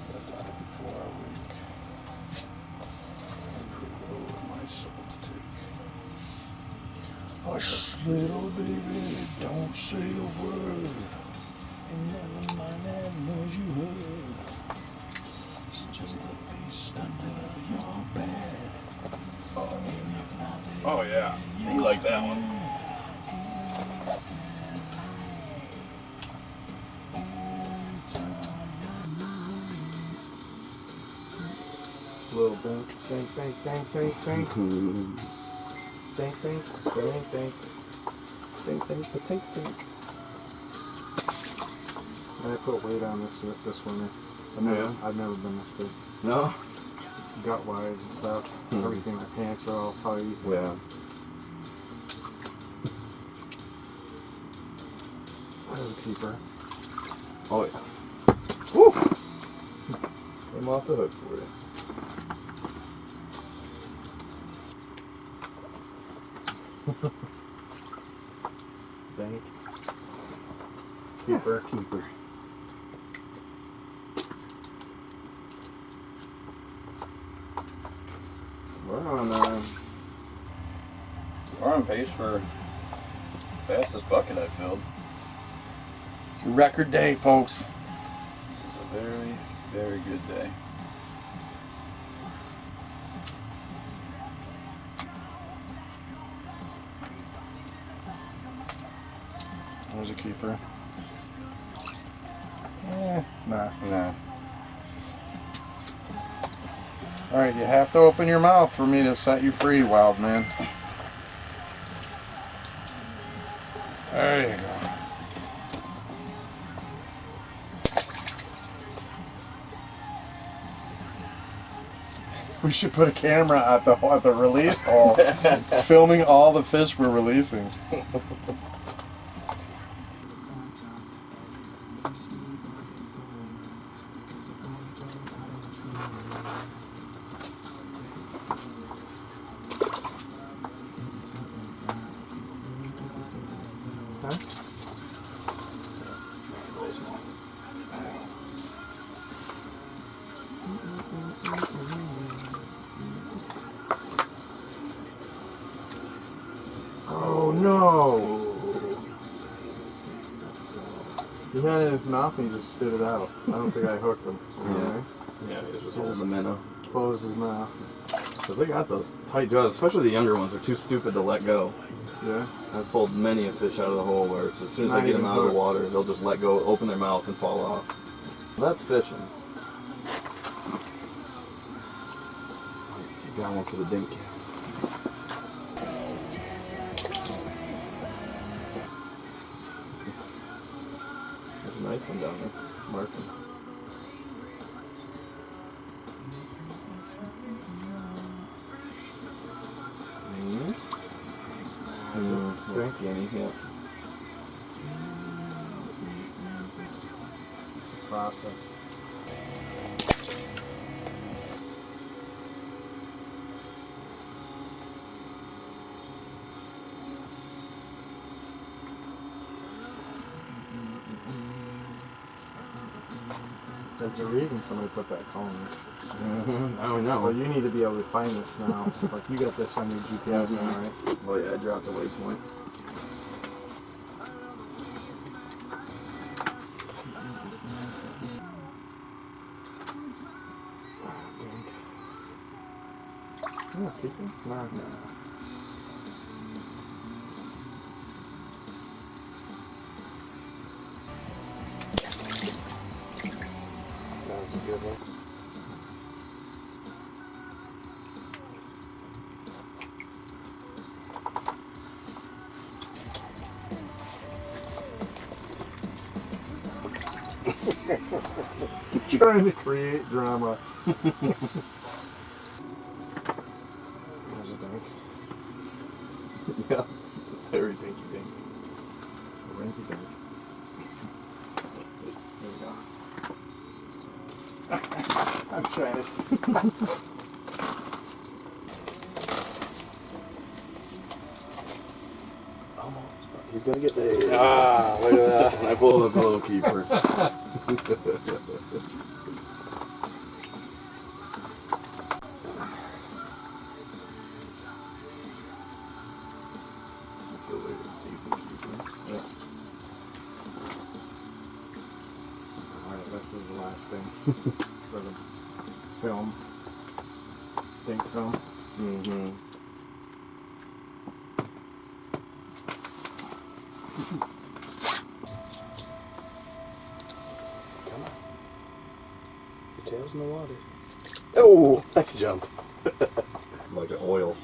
I died before I wake. I put lower my soul to take. Hush, little baby, don't say a word. And never mind that noise you heard. It's just the beast under your bed. Hypnotic Oh yeah, he liked that one. Little bank, bank, bank, bank, bank, bank. Bank, bank, bank, bank. Bank, bank, bank, bank. I put weight on this winter. I've never been this big. No? Gut wise and stuff. Everything, my pants are all tight. Yeah. That was a keeper. Oh yeah. Woo! Came off the hook for you. Bank. Keeper. Keeper. We're on pace for fastest bucket I've filled. Record day, folks. This is a very, very good day. There's a keeper. Nah. All right, you have to open your mouth for me to set you free, wild man. There you go. We should put a camera at the release hole, filming all the fish we're releasing. Oh no! He had it in his mouth and he just spit it out. I don't think I hooked him. Yeah, it was just holding the minnow. Closed his mouth. Because they got those tight jaws, especially the younger ones. They're too stupid to let go. Yeah. I've pulled many a fish out of the hole where as soon as I Not get them even out of the hooked. water, they'll just let go, open their mouth, and fall off. That's fishing. Got one for the dink. There's a nice one down there, marking. Skinny, yeah. It's a process. That's the reason somebody put that cone in. I don't know. Well, you need to be able to find this now. Like, you got this on your GPS now, right? Well, yeah, I dropped the waypoint. No, keeping? It's not. No. That was a good one. Trying to create drama. There's a dink. Yeah, it's a very dinky dink. A rinky dink. There we go. I'm trying to. He's gonna get there. Ah, look at that. I pulled up a little keeper. I feel like a decent keeper. Yeah. Alright, this is the last thing for the film. Dink film. Mm-hmm. tail's in the water. Oh, nice jump. Like an oil.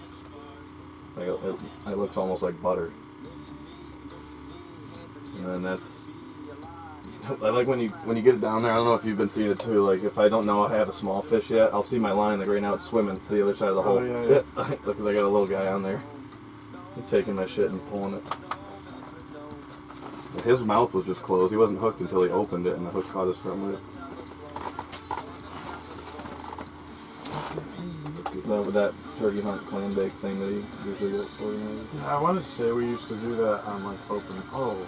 Like it looks almost like butter. And then that's. I like when you get it down there. I don't know if you've been seeing it too. Like if I don't know I have a small fish yet, I'll see my line. Like right now, it's swimming to the other side of the hole. Oh, yeah. Because I got a little guy on there. I'm taking my shit and pulling it. But his mouth was just closed. He wasn't hooked until he opened it, and the hook caught his front lip. Is that with that turkey hunt clam bake thing that he usually gets organized? I wanted to say we used to do that on like opening. Oh.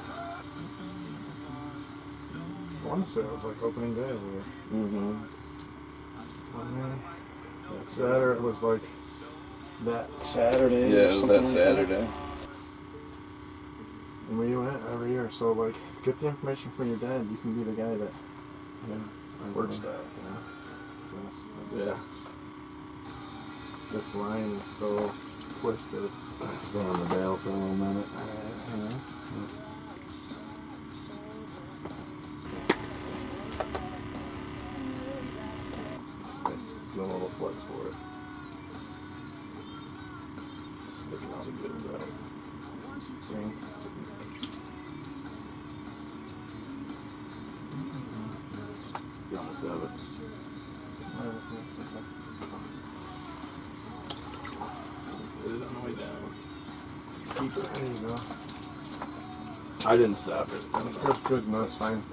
I want to say it was like opening day over there. Mm-hmm. Oh man. That or it was like that Saturday. Yeah, or it was something that like Saturday. And we went every year, so like get the information from your dad. You can be the guy that works that. Yeah. This line is so twisted. It's been on the bail for a little minute. Doing a little flex for it. Sticking all the goods out. You almost have it. Put it on the way down. Keep it. There you go. I didn't stop it. That's good. No, it's fine.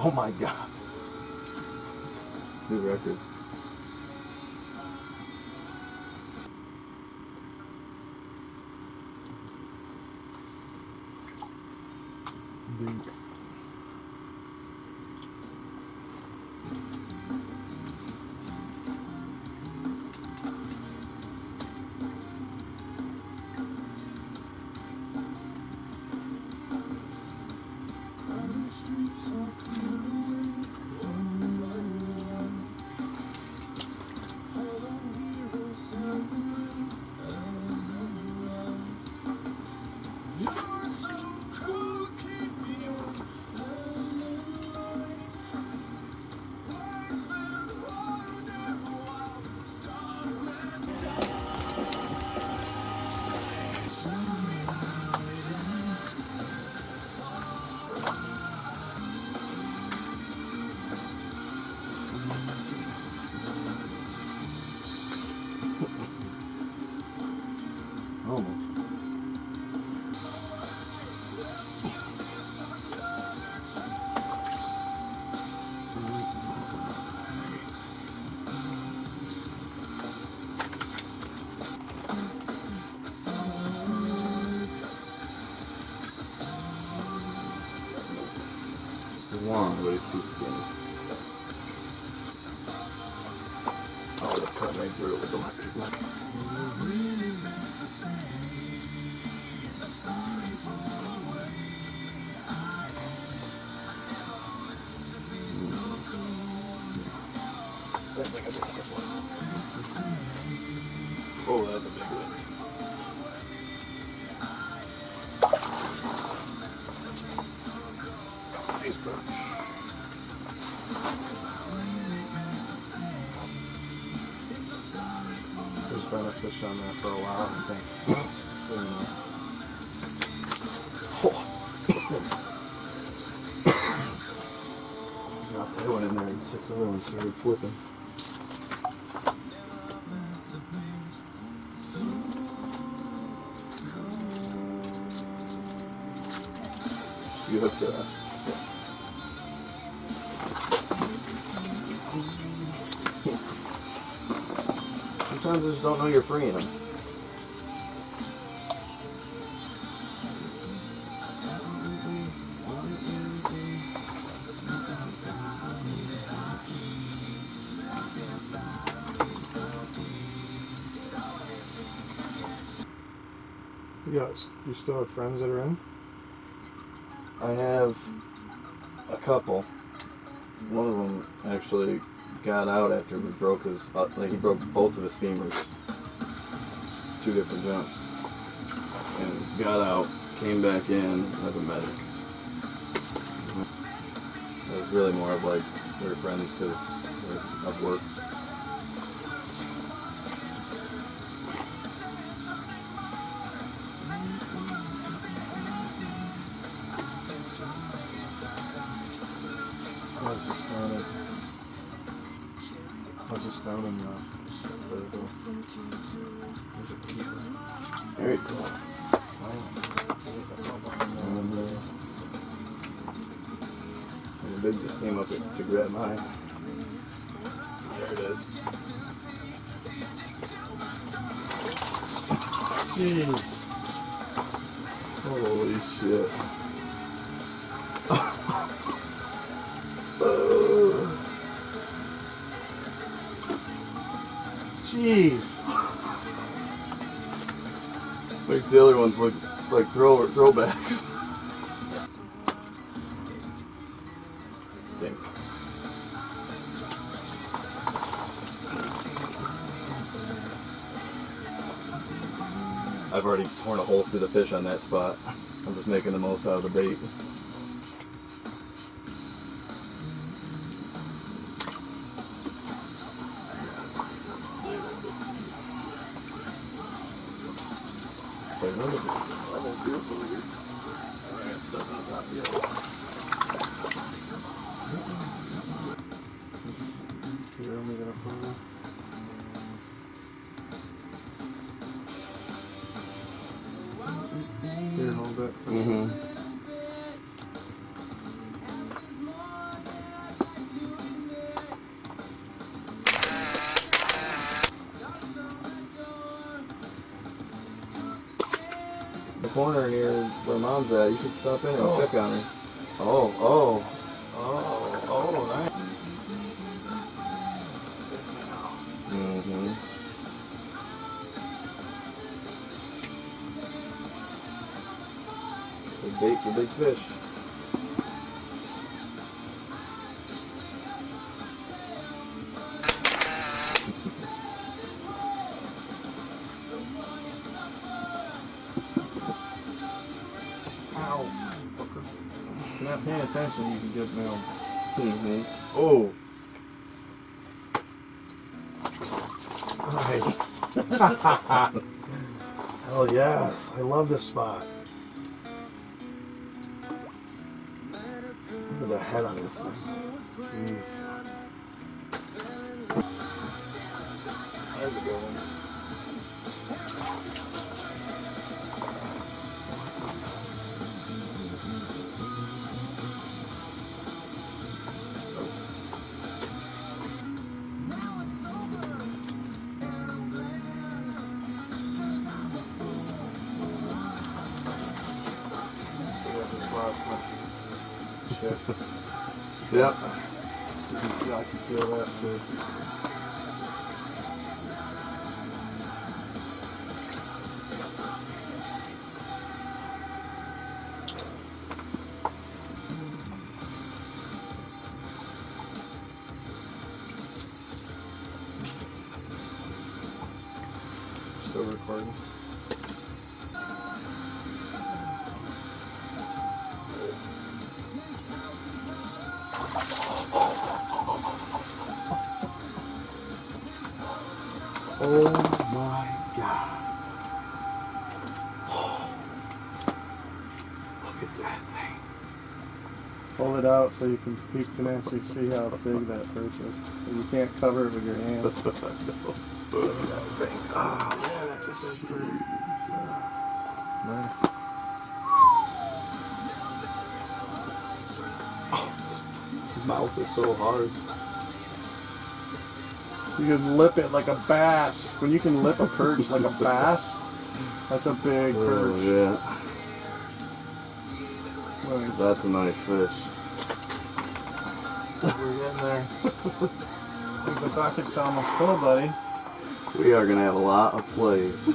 Oh my god. New record. Long, but he's too skinny. Oh, they're cutting right through it with the electric light. Same thing as this one. Oh, that's a big one. Nice perch. There's been a fish on there for a while, I think. Dropped that one in there and 6 other ones started flipping. You hooked it up. Sometimes I just don't know you're freeing them. You still have friends that are in? I have a couple. One of them actually got out after he broke his, he broke both of his femurs. 2 different jumps. And got out, came back in as a medic. It was really more of like, we were friends because of work. I was just down in There you go. And the big just came up to grab mine. There it is. Jeez. Holy shit. Jeez. Makes the other ones look like throwbacks. Dink. I've already torn a hole through the fish on that spot. I'm just making the most out of the bait. I won't feel so weird. I got stuck on top of the other. You're only gonna follow. Here, hold it. Mm-hmm. The corner near where Mom's at, you should stop in and check on her. Oh, nice. Mm-hmm. Big bait for big fish. Ow. Fucker. If you're not paying attention, you can get nailed. Mm-hmm. Oh. Nice. Hell yes. I love this spot. Look at the head on this thing. Jeez. There's a good one. Shit. Yep. I can feel that too. Still recording. Oh my God. Look at that thing. Pull it out so you can actually see how big that perch is. And you can't cover it with your hands. Look at that thing. Oh, yeah, that's a big bird. Nice. Oh, his mouth is so hard. You can lip it like a bass. When you can lip a perch like a bass, that's a big perch. Oh, yeah. Nice. That's a nice fish. We're getting there. I think the bucket's almost full, buddy. We are going to have a lot of plays.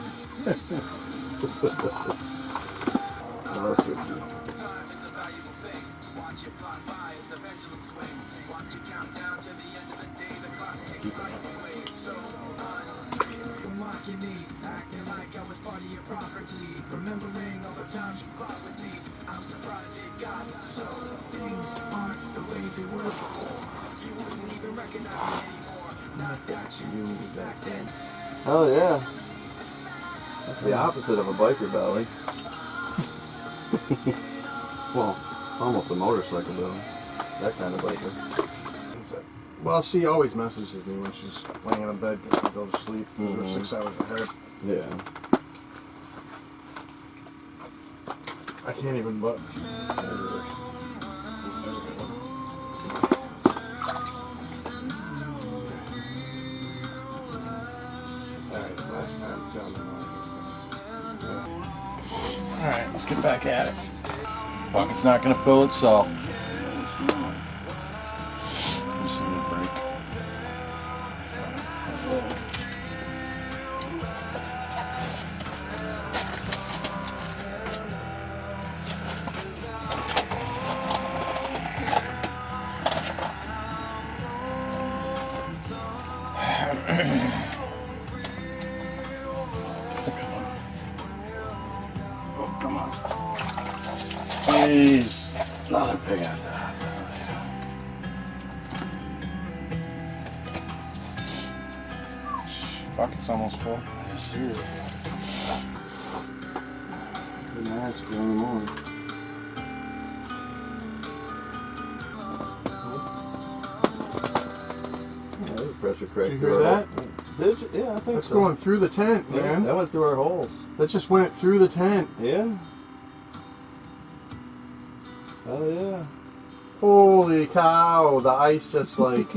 Acting like I was part of your property, remembering all the times you fought with me. I'm surprised it got so. Things aren't the way they were before. You wouldn't even recognize me anymore. Not that you knew me back then. Oh yeah. That's the opposite of a biker belly. Well, almost a motorcycle belly. That kind of biker. Well, she always messages me when she's laying in bed because she goes to sleep. We're 6 hours ahead. Yeah. I can't even look. Alright, last time filming one of these things. Alright, let's get back at it. Bucket's not going to fill itself. Just need a break. Oh, come on. Please. Another pig on top. Bucket's almost full. Yes, sir. Couldn't ask for any more. Pressure crack. Did you hear that? Did you? Yeah, I think That's so. going through the tent, Yeah, man. that went through our holes. That just went through the tent. Yeah. Oh yeah. Holy cow, the ice just like...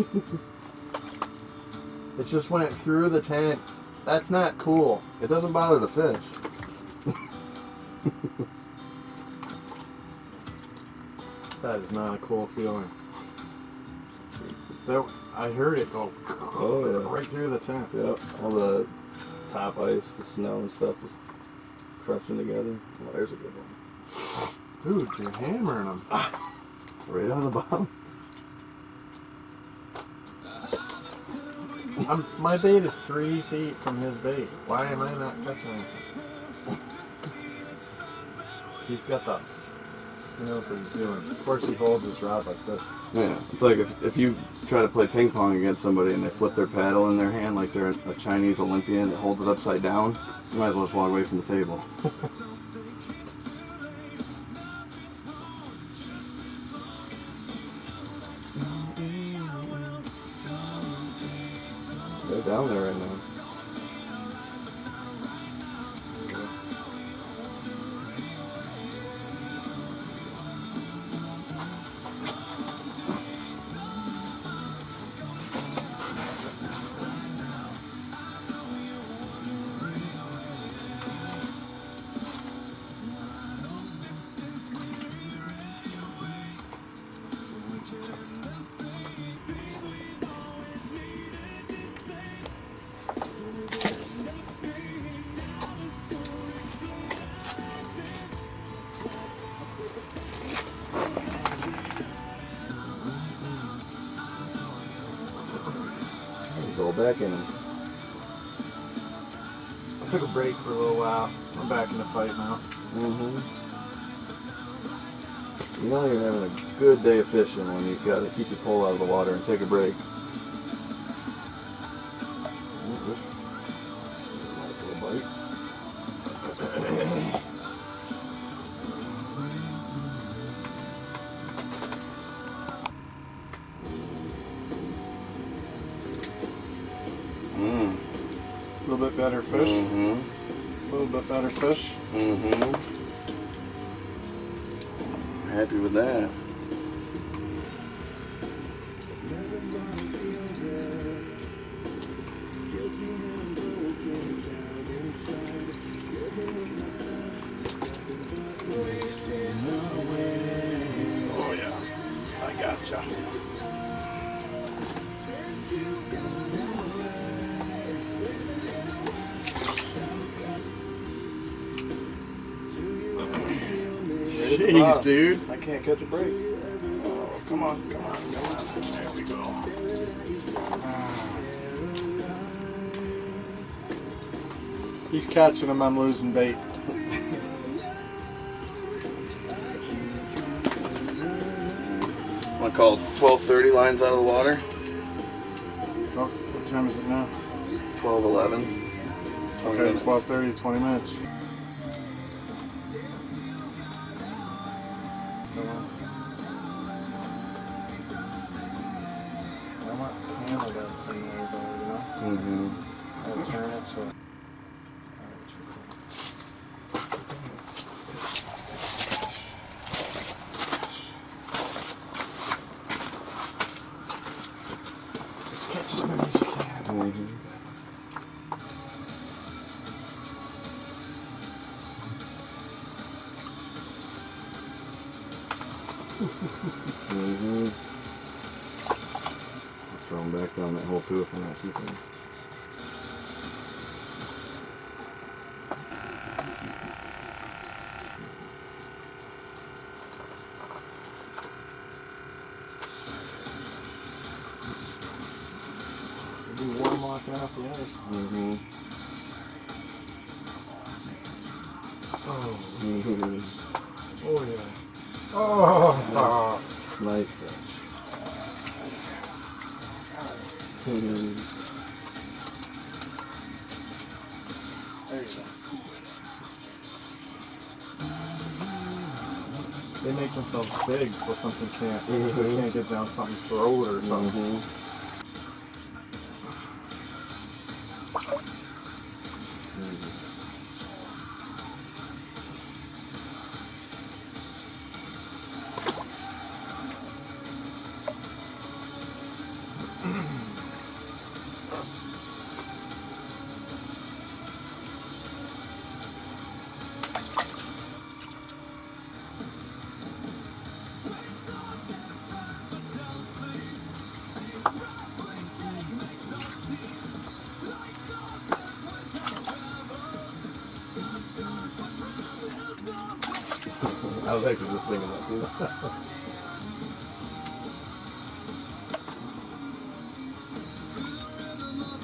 it just went through the tent. That's not cool. It doesn't bother the fish. That is not a cool feeling. That, I heard it go right through the tent. Yep. All the top ice, the snow and stuff was crushing together. Oh, there's a good one. Dude, you're hammering them. Right on the bottom. My bait is 3 feet from his bait. Why am I not catching him? He's got the... He knows what he's doing. Of course he holds his rod like this. Yeah, it's like if you try to play ping pong against somebody and they flip their paddle in their hand like they're a Chinese Olympian that holds it upside down, you might as well just walk away from the table. They're down there right now. Go back in. Took a break for a little while. I'm back in the fight now. You know you're having a good day of fishing when you got to keep your pole out of the water and take a break. Nice little bite. A little bit better fish. A little bit better fish. Happy with that. Oh yeah, I gotcha. Jeez, dude. I can't catch a break. Oh, come on, come on, come on. There we go. He's catching them, I'm losing bait. Want to call 12:30 lines out of the water? Oh, what time is it now? 12:11. 20 Okay, minutes. 12:30, 20 minutes. I want the camera down somewhere, though, you know? I'll turn it so. Just catch as many as you can. Throw them back down that hole too if I'm not keeping them. Do warm locking off the ice. Oh yeah. Oh. Nice fish. There you go. They make themselves big so something can't they can't get down something's throat or something. I was actually just thinking that too.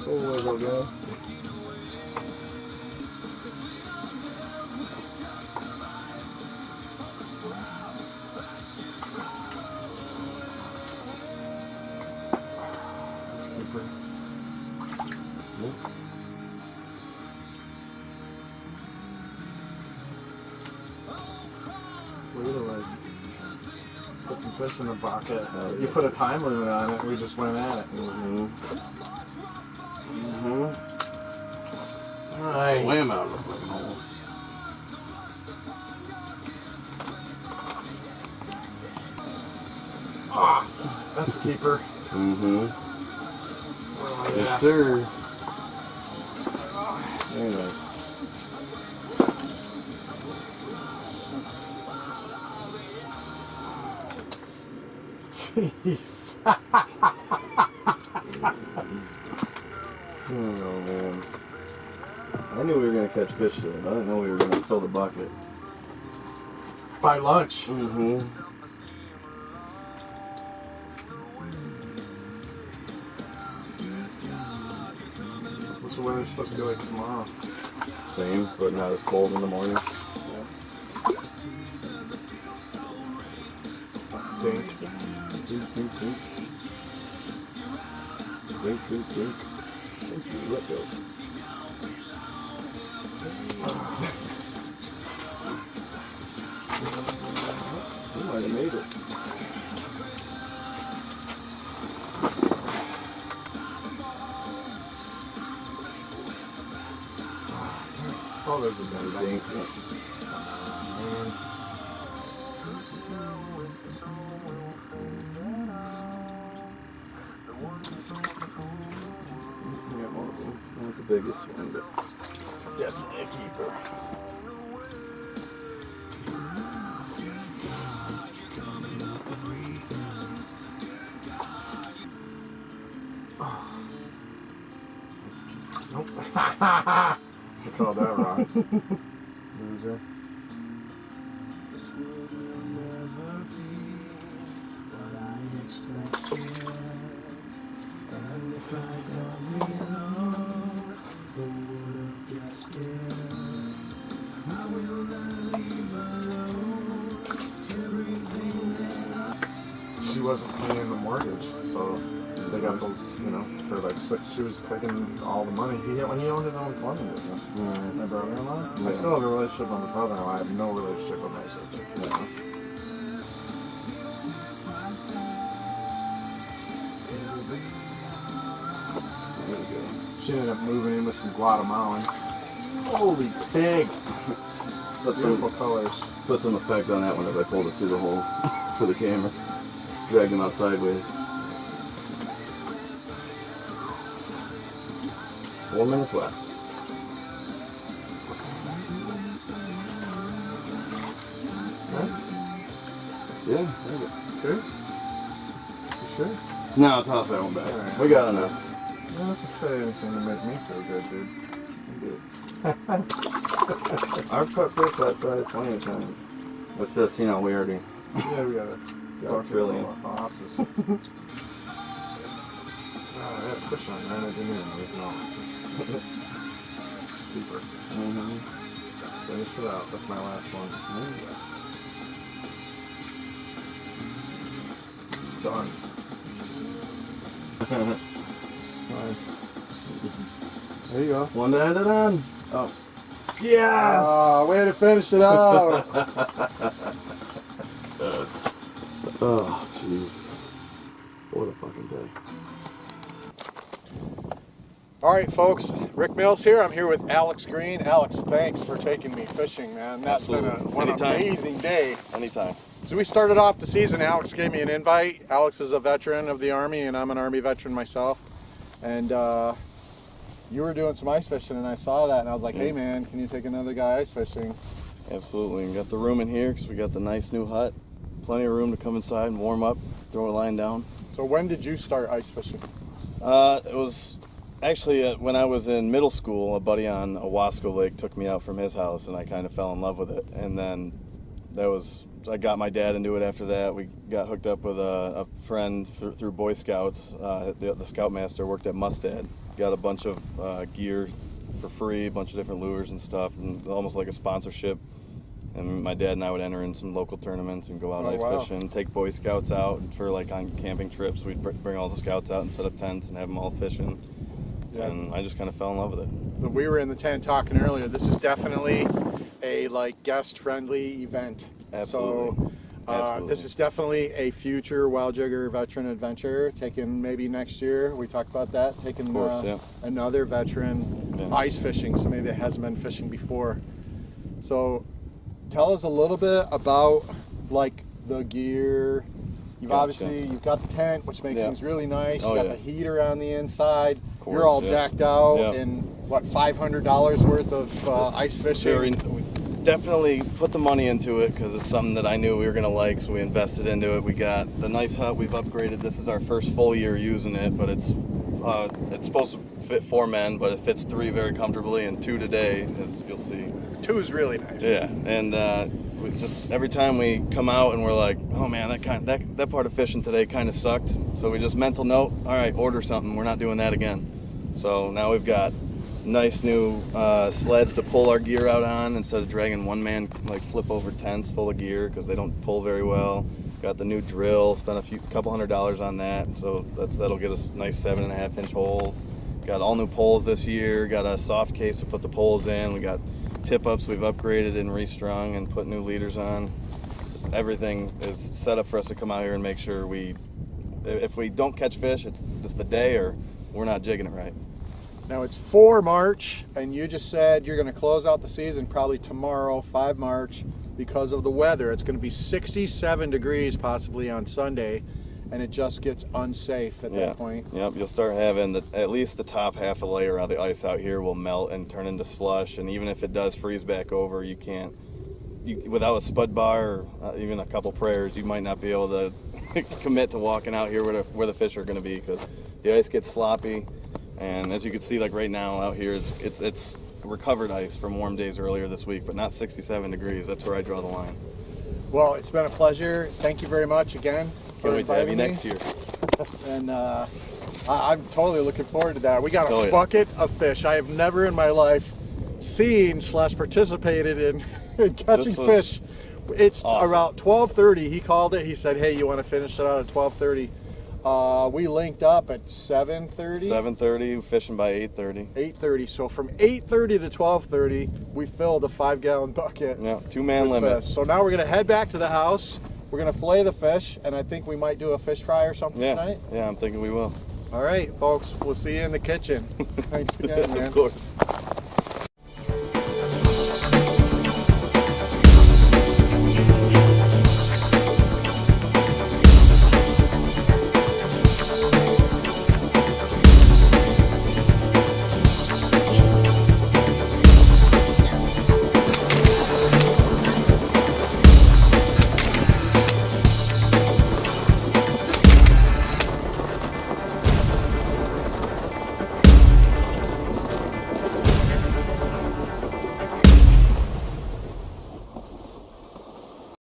Oh, where's that go? Let's keep her. We would have like put some fish in the bucket. You put a time limit on it, we just went at it. Nice. Swam out of the fucking hole. Ah, that's a keeper. Oh, yeah. Yes, sir. Very nice. Jeez. Oh man. I knew we were going to catch fish today, but I didn't know we were going to fill the bucket. By lunch. What's the weather supposed to be like tomorrow? same, but not as cold in the morning. Dink. Drink. Thank you, let go. We might have made it. Oh, there's a dink. Not the biggest one, but Definitely a keeper. Nope. I call that wrong. Loser. This would never be what I expected. And if I don't belong, who would have guessed it? I will not leave alone. Everything that She wasn't paying the mortgage, so they got the, you know, for like 6, she was taking all the money. When he owned his own plumbing business. My brother-in-law. I still have a relationship with my brother-in-law. I have no relationship with my sister. there we go. She ended up moving in with some Guatemalans. Holy pigs! Beautiful colors. Put some effect on that one as I pulled it through the hole for the camera. Dragged him out sideways. 4 minutes left. Yeah, take it. Sure? You sure? No, toss that one back. All right. We got enough. You don't have to say anything to make me feel good, dude. I'm good. I've cut fish that size plenty of times. It's just, you know, we already Yeah, we got it. got a trillion. Bosses. I had fish on there and I didn't even leave. No. Super. Mm-hmm. Finish it out. That's my last one. Done. Nice. There you go. One to end it on. Oh. Yes! Oh, way to finish it out. Oh, Jesus. What a fucking day. All right, folks. Rick Mills here. I'm here with Alex Green. Alex, thanks for taking me fishing, man. That's been one Anytime. amazing day. Anytime. So we started off the season. Alex gave me an invite. Alex is a veteran of the Army, and I'm an Army veteran myself. And you were doing some ice fishing, and I saw that, and I was like, hey, man, can you take another guy ice fishing? Absolutely. We got the room in here because we got the nice new hut. Plenty of room to come inside and warm up, throw a line down. So when did you start ice fishing? It was actually when I was in middle school. A buddy on Cayuga Lake took me out from his house, and I kind of fell in love with it. And then I got my dad into it after that. We got hooked up with a friend through Boy Scouts. The Scoutmaster worked at Mustad. Got a bunch of gear for free, a bunch of different lures and stuff, and almost like a sponsorship. And my dad and I would enter in some local tournaments and go out ice fishing, take Boy Scouts out for like on camping trips. We'd bring all the Scouts out and set up tents and have them all fishing. Yeah. And I just kind of fell in love with it. But we were in the tent talking earlier. This is definitely a like guest-friendly event. Absolutely. So this is definitely a future Wild Jaeger veteran adventure. Taking maybe next year. We talked about that. Taking another veteran ice fishing. Somebody that hasn't been fishing before. So tell us a little bit about like the gear. You've you've got the tent, which makes things really nice. You got the heater on the inside. Course, you're all decked out in what, $500 worth of ice fishing. We definitely put the money into it because it's something that I knew we were gonna like, so we invested into it. We got the nice hut. We've upgraded. This is our first full year using it, but it's supposed to fit 4 men, but it fits 3 very comfortably, and 2 today, as you'll see. 2 is really nice. Yeah, and we just every time we come out and we're like, oh man, that part of fishing today kind of sucked. So we just mental note, all right, order something. We're not doing that again. So now we've got nice new sleds to pull our gear out on instead of dragging one man like flip over tents full of gear because they don't pull very well. Got the new drill, spent couple $100 on that, so that'll get us nice 7.5-inch holes. Got all new poles this year, got a soft case to put the poles in. We got tip ups we've upgraded and restrung and put new leaders on. Just everything is set up for us to come out here and make sure if we don't catch fish, it's just the day or we're not jigging it right. Now it's 4 March, and you just said you're going to close out the season probably tomorrow, 5 March, because of the weather. It's going to be 67 degrees possibly on Sunday, and it just gets unsafe at that point. Yep, you'll start having at least the top half a layer of the ice out here will melt and turn into slush, and even if it does freeze back over, without a spud bar or even a couple prayers, you might not be able to commit to walking out here where the fish are going to be because the ice gets sloppy. And as you can see, like right now out here, it's recovered ice from warm days earlier this week, but not 67 degrees. That's where I draw the line. Well, it's been a pleasure. Thank you very much again. Can't wait to have you next year. And I'm totally looking forward to that. We got a bucket of fish. I have never in my life seen / participated in catching fish. It's awesome. Around 12:30. He called it. He said, "Hey, you want to finish it out at 12:30?" We linked up at 7:30. 7:30, fishing by 8:30. 8:30. So from 8:30 to 12:30, we filled a 5-gallon bucket. Yeah, 2-man limit. Fish. So now we're gonna head back to the house. We're gonna fillet the fish, and I think we might do a fish fry or something tonight. Yeah, I'm thinking we will. All right, folks. We'll see you in the kitchen. Thanks again, man. Of course.